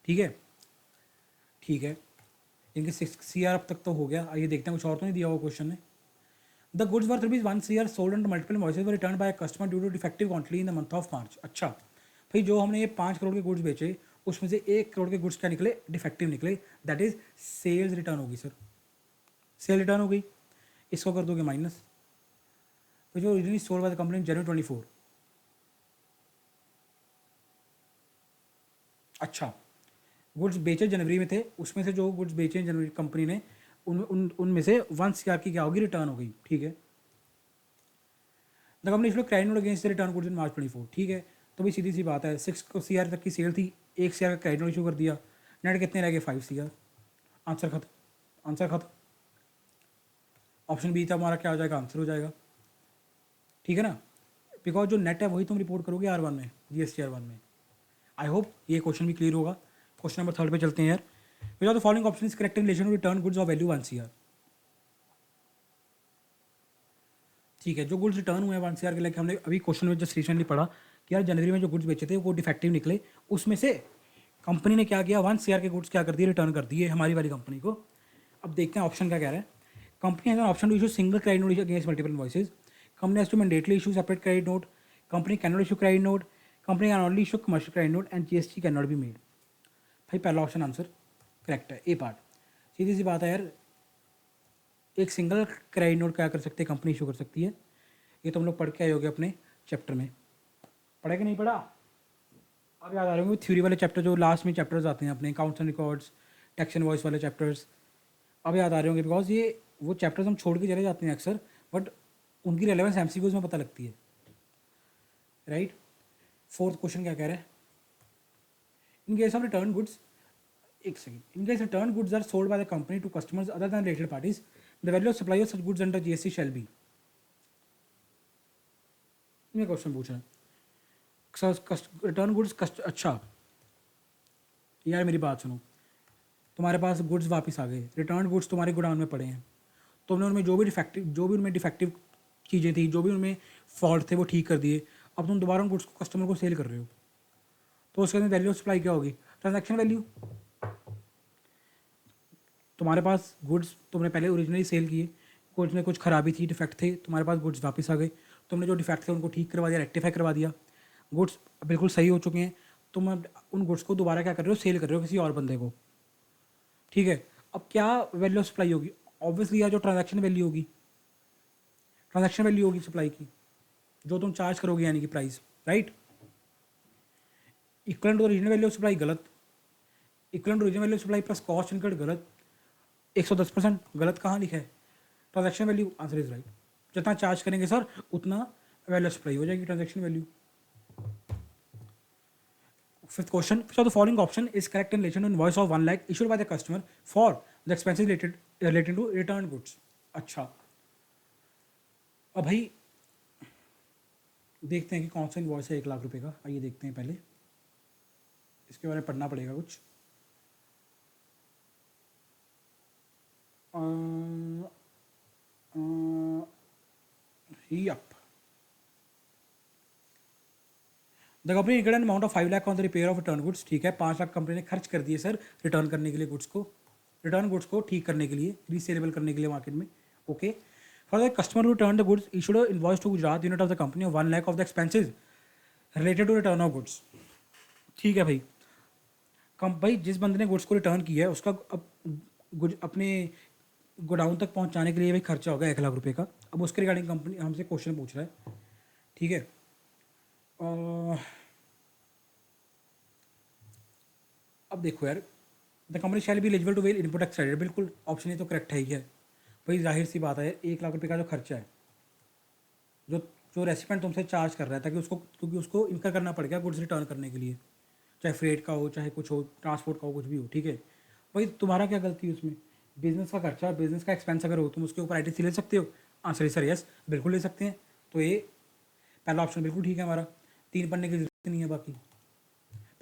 S1: ठीक है ठीक है, इनके 6 CR अब तक तो हो गया। आइए देखते हैं कुछ और तो नहीं दिया हुआ क्वेश्चन ने। The goods worth ₹1 CR sold and multiple invoices were returned by customer due to defective quantity in the month of March. अच्छा भाई, जो हमने ये 5 करोड़ के गुड्स बेचे उसमें से 1 करोड़ के गुड्स क्या निकले, डिफेक्टिव निकले, दैट इज सेल्स रिटर्न होगी सर, सेल रिटर्न हो गई, इसको कर दोगे माइनस। तो जो originally sold by the company in January 24, अच्छा गुड्स बेचे जनवरी में थे, उसमें से जो गुड्स बेचे जनवरी कंपनी ने उनमें से 1 CR की क्या होगी, रिटर्न हो गई, ठीक है। The company issued credit note against the return goods in March 24, ठीक है। तो भाई सीधी सी बात है, 6 CR तक की सेल थी, 1 CR का क्रेडिट नोट इशू कर दिया, नेट कितने रह गए, 5 CR। आंसर खत्म, आंसर खत्म। ऑप्शन बी था हमारा, क्या हो जाएगा, आंसर हो जाएगा, ठीक है ना, बिकॉज जो नेट है वही तुम रिपोर्ट करोगे R1 में, GST R1 में। आई होप ये क्वेश्चन भी क्लियर होगा। क्वेश्चन नंबर 3 पे चलते हैं यार। Which are the following option is correct in relation to return goods of value 1 CR। ठीक है, जो गुड्स रिटर्न हुए हैं 1 CR के, लाइक हमने अभी क्वेश्चन में जस्ट रिसेंटली पढ़ा कि यार जनवरी में जो गुड्स बेचे थे वो डिफेक्टिव निकले, उसमें से कंपनी ने क्या किया, 1 CR के गुड्स क्या कर दिए, रिटर्न कर दिए हमारी वाली कंपनी को। अब देखते हैं ऑप्शन क्या कह रहा है। Company has an option to issue single credit note against multiple invoices. Company has to mandatorily issue separate credit note. Company can not issue credit note. Company can only issue commercial credit note and GST can not be made. भाई पहला option answer correct है, ए part. सीधी सी बात है यार, एक single credit note क्या कर सकते हैं, कंपनी इशू कर सकती है। ये तुम लोग पढ़ के आए होगे अपने चैप्टर में, पढ़ा कि नहीं पढ़ा? अब याद आ रहे होंगे थ्योरी वाले चैप्टर, जो लास्ट में चैप्टर्स आते हैं अपने accounts and records, tax and voice वाले चैप्टर्स। अब याद आ रहे होंगे बिकॉज ये वो चैप्टर्स हम छोड़ के चले जाते हैं अक्सर, बट उनकी रेलेवेंस MCQs में पता लगती है, राइट। फोर्थ क्वेश्चन क्या कह रहा है, in case of return goods, एक second, in case return goods are sold by the company to customers other than related parties, the value of supply of such goods under GST shall be. ये question पूछ रहा है, return goods अच्छा यार मेरी बात सुनो, तुम्हारे पास गुड्स वापस आ गए, रिटर्न गुड्स तुम्हारे गोडाउन में पड़े हैं, तुमने उनमें जो भी उनमें डिफेक्टिव चीज़ें थी, जो भी उनमें फॉल्ट थे वो ठीक कर दिए। अब तुम दोबारा उन गुड्स को कस्टमर को सेल कर रहे हो, तो उसके अंदर वैल्यू ऑफ सप्लाई क्या होगी, ट्रांजैक्शन वैल्यू। तुम्हारे पास गुड्स तुमने पहले ओरिजिनली सेल किए, गुड्स में कुछ खराबी थी, डिफेक्ट थे, तुम्हारे पास गुड्स वापस आ गए, तुमने जो डिफेक्ट थे उनको ठीक करवा दिया, रेक्टिफाई करवा दिया, गुड्स बिल्कुल सही हो चुके हैं। तुम अब उन गुड्स को दोबारा क्या कर रहे हो, सेल कर रहे हो किसी और बंदे को, ठीक है। अब क्या वैल्यू ऑफ सप्लाई होगी, ऑब्वियसली यार जो ट्रांजैक्शन वैल्यू होगी, ट्रांजैक्शन वैल्यू होगी सप्लाई की, जो तुम चार्ज करोगे यानी कि price, right. Equivalent to original value of supply गलत, equivalent to original value of supply plus cost incurred गलत, 110% गलत कहाँ लिखा है, transaction value answer is right. जितना चार्ज करेंगे सर उतना वैल्यू ऑफ सप्लाई हो जाएगी, transaction value. Fifth question, which of the following option is correct in relation to invoice of 1 lakh issued by the customer for the expenses related to return goods। अच्छा, अब भाई देखते हैं कि कौन सा इन्वॉइस है 1 लाख रुपए का, आइए देखते हैं, पहले इसके बारे में पढ़ना पड़ेगा कुछ। Yup, the company incurred an amount of 5 lakh on the repair of return goods. ठीक है, 5 लाख कंपनी ने खर्च कर दिए सर रिटर्न करने के लिए गुड्स को, रिटर्न गुड्स को ठीक करने के लिए, रीसेलेबल करने के लिए मार्केट में। Okay, for the customer who return the goods issued invoice to Gujarat unit of the company of 1 lakh of the expenses related to return of goods. ठीक है भाई, भाई जिस बंदे ने गुड्स को रिटर्न किया है उसका अब अपने गोडाउन तक पहुंचाने के लिए भाई खर्चा होगा 1 लाख रुपए का। अब उसके रिगार्डिंग कंपनी हमसे क्वेश्चन पूछ रहा है, ठीक है। अब देखो यार, the company shall be eligible to avail input tax credit, बिल्कुल ऑप्शन ये तो करेक्ट है ही है भाई, जाहिर सी बात है 1 लाख रुपए का जो खर्चा है, जो जो रेसिपेंट तुमसे चार्ज कर रहा है ताकि उसको, क्योंकि उसको इनकर करना पड़ गया गुड्स रिटर्न करने के लिए, चाहे फ्रेट का हो, चाहे कुछ हो, ट्रांसपोर्ट का हो, कुछ भी हो, ठीक है। भाई तुम्हारा क्या गलती है उसमें, बिजनेस का खर्चा, बिजनेस का एक्सपेंस अगर हो तुम उसके ऊपर ITC ले सकते हो। आंसर सर यस, बिल्कुल ले सकते हैं। तो ये पहला ऑप्शन बिल्कुल ठीक है हमारा, 3 पढ़ने की जरूरत नहीं है। बाकी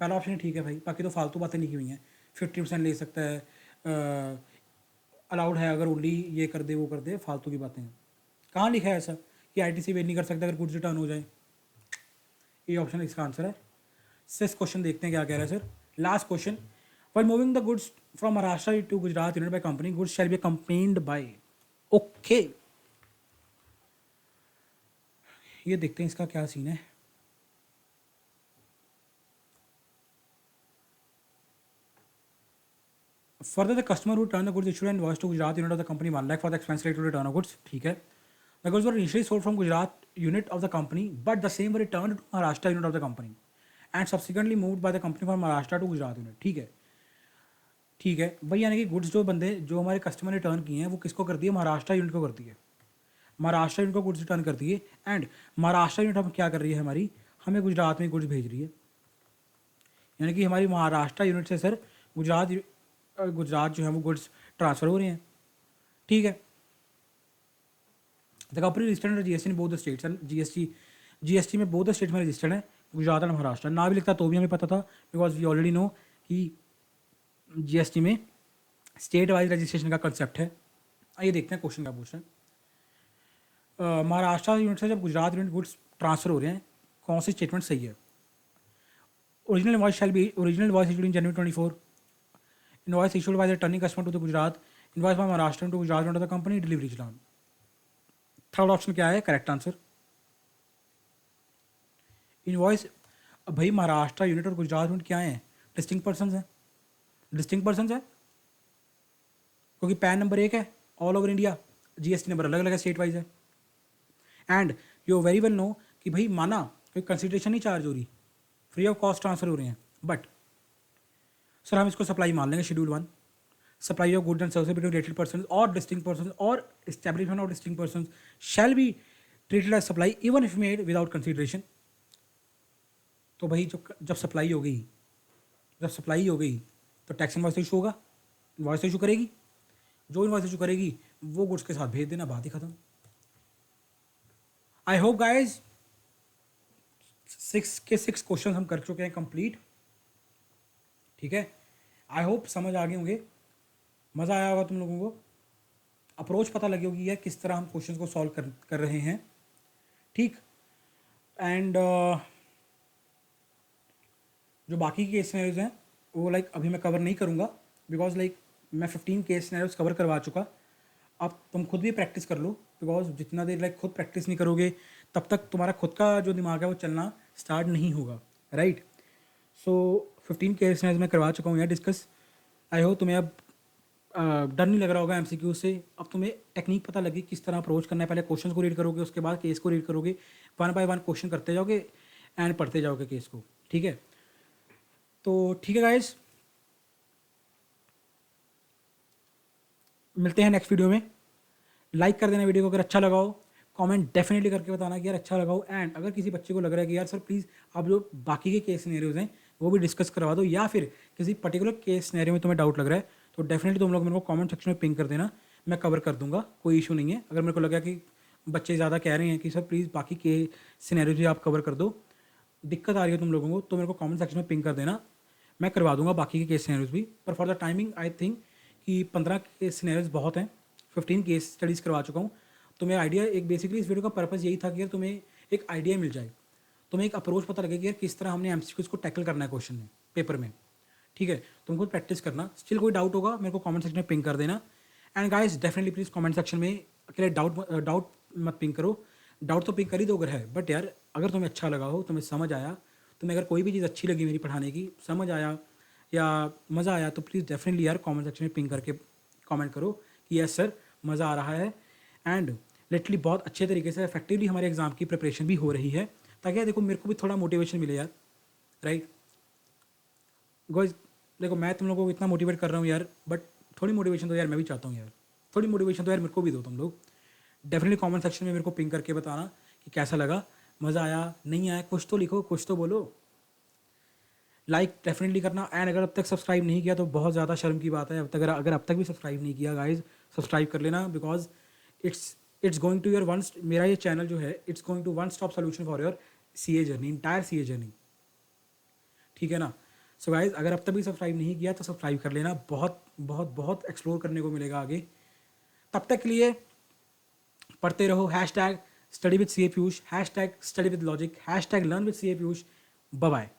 S1: पहला ऑप्शन ही ठीक है भाई, बाकी तो फालतू बातें लिखी हुई हैं, 50% ले सकता है, अलाउड है अगर ओनली ये कर दे वो कर दे, फालतू की बातें हैं। कहाँ लिखा है ऐसा कि ITC वेट नहीं कर सकता अगर गुड्स रिटर्न हो जाए? ये ऑप्शन इसका आंसर है। सिक्स क्वेश्चन देखते हैं क्या कह रहा है sir, last question, while moving the goods from Maharashtra to Gujarat unit by company, goods shall be accompanied by, okay ये देखते हैं इसका क्या सीन है। Further, the customer who returned the goods issued an invoice to Gujarat unit of the company 1 lakh for the expense related to return of goods। ठीक है, the goods were initially sold from Gujarat unit of the company, but the same were returned to Maharashtra unit of the company and subsequently moved by the company from Maharashtra to Gujarat unit। ठीक है, ठीक है भाई, यानी कि goods जो बंदे जो हमारे कस्टमर रिटर्न किए हैं वो किसको कर दिए, महाराष्ट्र यूनिट को कर दिए, महाराष्ट्र यूनिट को गुड्स रिटर्न कर दिए। एंड महाराष्ट्र यूनिट हम क्या कर रही है, हमारी हमें गुजरात में गुड्स भेज रही है, यानी कि हमारी महाराष्ट्र यूनिट से सर गुजरात गुजरात जो है वो गुड्स ट्रांसफ़र हो रहे हैं, ठीक है। The company registered under GST in both the states and GST में बोथ द स्टेट्स में रजिस्टर्ड है, गुजरात एंड महाराष्ट्र। ना भी लिखता तो भी हमें पता था, बिकॉज वी ऑलरेडी नो कि जीएसटी में स्टेट वाइज रजिस्ट्रेशन का कंसेप्ट है। आइए देखते हैं क्वेश्चन क्या पूछ रहे हैं। महाराष्ट्र यूनिट से जब गुजरात यूनिट गुड्स ट्रांसफर हो रहे हैं, कौन सी स्टेटमेंट सही है? Original invoice shall be original invoice issued in January 24, invoice issued by the returning customer to the Gujarat, invoice by Maharashtra to Gujarat under the company delivery challan. Third option क्या है करेक्ट आंसर? इनवॉइस, भाई Maharashtra unit और Gujarat unit क्या है? Distinct persons है, distinct persons है, क्योंकि PAN number एक है all over India, GST number अलग अलग है, स्टेट वाइज है। And you very well know कि भाई माना कोई कंसिडरेशन नहीं चार्ज हो रही, फ्री ऑफ कॉस्ट ट्रांसफर हो रहे हैं, बट सर हम इसको सप्लाई मान लेंगे schedule 1, supply of goods and services between related person और डिस्टिंक्ट पर्सन और establishment of distinct person shall be treated as supply even if made without consideration. तो भाई जब सप्लाई हो गई तो टैक्स इनवॉइस इशू होगा, इनवॉइस इशू करेगी, जो इनवॉइस इशू करेगी वो गुड्स के साथ भेज देना, बात ही खत्म। आई होप गाइज 6 क्वेश्चन हम कर चुके हैं कंप्लीट, ठीक है। आई होप समझ आ गए होंगे, मज़ा आया होगा तुम लोगों को, अप्रोच पता लगी होगी यार किस तरह हम क्वेश्चन को सॉल्व कर रहे हैं, ठीक। एंड जो बाकी के केस सिनेरियोज हैं वो लाइक अभी मैं कवर नहीं करूँगा, बिकॉज लाइक मैं 15 केस सिनेरियोज कवर करवा चुका। अब तुम खुद भी प्रैक्टिस कर लो, बिकॉज जितना देर लाइक खुद प्रैक्टिस नहीं करोगे तब तक तुम्हारा खुद का जो दिमाग है वो चलना स्टार्ट नहीं होगा, राइट। सो 15 केस सिनेरियोज मैं करवा चुका हूँ यार डिस्कस। आई होप तुम्हें अब डर नहीं लग रहा होगा एमसीक्यू से, अब तुम्हें टेक्निक पता लगी किस तरह अप्रोच करना है। पहले क्वेश्चन को रीड करोगे, उसके बाद केस को रीड करोगे, 1 बाय 1 क्वेश्चन करते जाओगे एंड पढ़ते जाओगे केस को, ठीक है। तो ठीक है गाइज, मिलते हैं नेक्स्ट वीडियो में। लाइक कर देना वीडियो को अगर अच्छा लगा हो, कमेंट डेफिनेटली करके बताना कि यार अच्छा लगा हो। एंड अगर किसी बच्चे को लग रहा है कि यार सर प्लीज़ आप जो बाकी के केस सिनेरियोज हैं वो भी डिस्कस करवा दो, या फिर किसी पर्टिकुलर केस सिनेरियो में तुम्हें डाउट लग रहा है, तो डेफिनेटली तुम लोग मेरे को कमेंट सेक्शन में पिंग कर देना, मैं कवर कर दूंगा, कोई इशू नहीं है। अगर मेरे को लगा कि बच्चे ज़्यादा कह रहे हैं कि सर प्लीज़ बाकी के सिनेरियोज भी आप कवर कर दो, दिक्कत आ रही है तुम लोगों को, तो मेरे को कमेंट सेक्शन में पिंग कर देना, मैं करवा दूंगा बाकी के केस सिनेरियोज भी। पर for the timing I think कि 15 केस सिनेरियोज बहुत हैं, 15 केस स्टडीज़ करवा चुका हूँ। तो मेरा आइडिया एक बेसिकली इस वीडियो का पर्पज़ यही था कि यार तुम्हें एक आइडिया मिल जाए, तुम्हें एक अप्रोच पता लगे कि यार किस तरह हमने एमसीक्यूज़ को टैकल करना है क्वेश्चन में, पेपर में, ठीक है। तुम खुद प्रैक्टिस करना, स्टिल कोई डाउट होगा मेरे को कमेंट सेक्शन में पिंग कर देना। And guys definitely please comment section में अकेले डाउट मत पिंग करो, डाउट तो पिंग कर ही दो अगर है, बट यार अगर तुम्हें अच्छा लगा हो, तुम्हें समझ आया, तुम्हें अगर कोई भी चीज़ अच्छी लगी मेरी पढ़ाने की, समझ आया या मज़ा आया, तो प्लीज़ डेफिनेटली यार कमेंट सेक्शन में पिंग करके कमेंट करो कि यस सर मज़ा आ रहा है। एंड लिटरली बहुत अच्छे तरीके से इफेक्टिवली हमारे एग्ज़ाम की प्रिपरेशन भी हो रही है, ताकि यार देखो मेरे को भी थोड़ा मोटिवेशन मिले यार, राइट। बिकॉज देखो मैं तुम लोगों को इतना मोटिवेट कर रहा हूँ यार, बट थोड़ी मोटिवेशन तो यार मैं भी चाहता हूँ यार, थोड़ी मोटिवेशन तो यार मेरे को भी दो तुम लोग। डेफिनेटली कमेंट सेक्शन में मेरे को पिंग करके बताना कि कैसा लगा, मज़ा आया नहीं आया, कुछ तो लिखो, कुछ तो बोलो। लाइक डेफिनेटली करना, एंड अगर अब तक सब्सक्राइब नहीं किया तो बहुत ज़्यादा शर्म की बात है। अगर अब तक भी सब्सक्राइब नहीं किया गाइज, सब्सक्राइब कर लेना, because it's going to your one, मेरा ये चैनल जो है it's going to one stop solution for your CA journey, entire CA journey, ठीक है ना। सो गाइज अगर अब तक भी सब्सक्राइब नहीं किया तो सब्सक्राइब कर लेना, बहुत बहुत बहुत एक्सप्लोर करने को मिलेगा आगे। तब तक के लिए पढ़ते रहो, #study with CA Piyush, #study with logic, #learn with CA Piyush। Bye bye.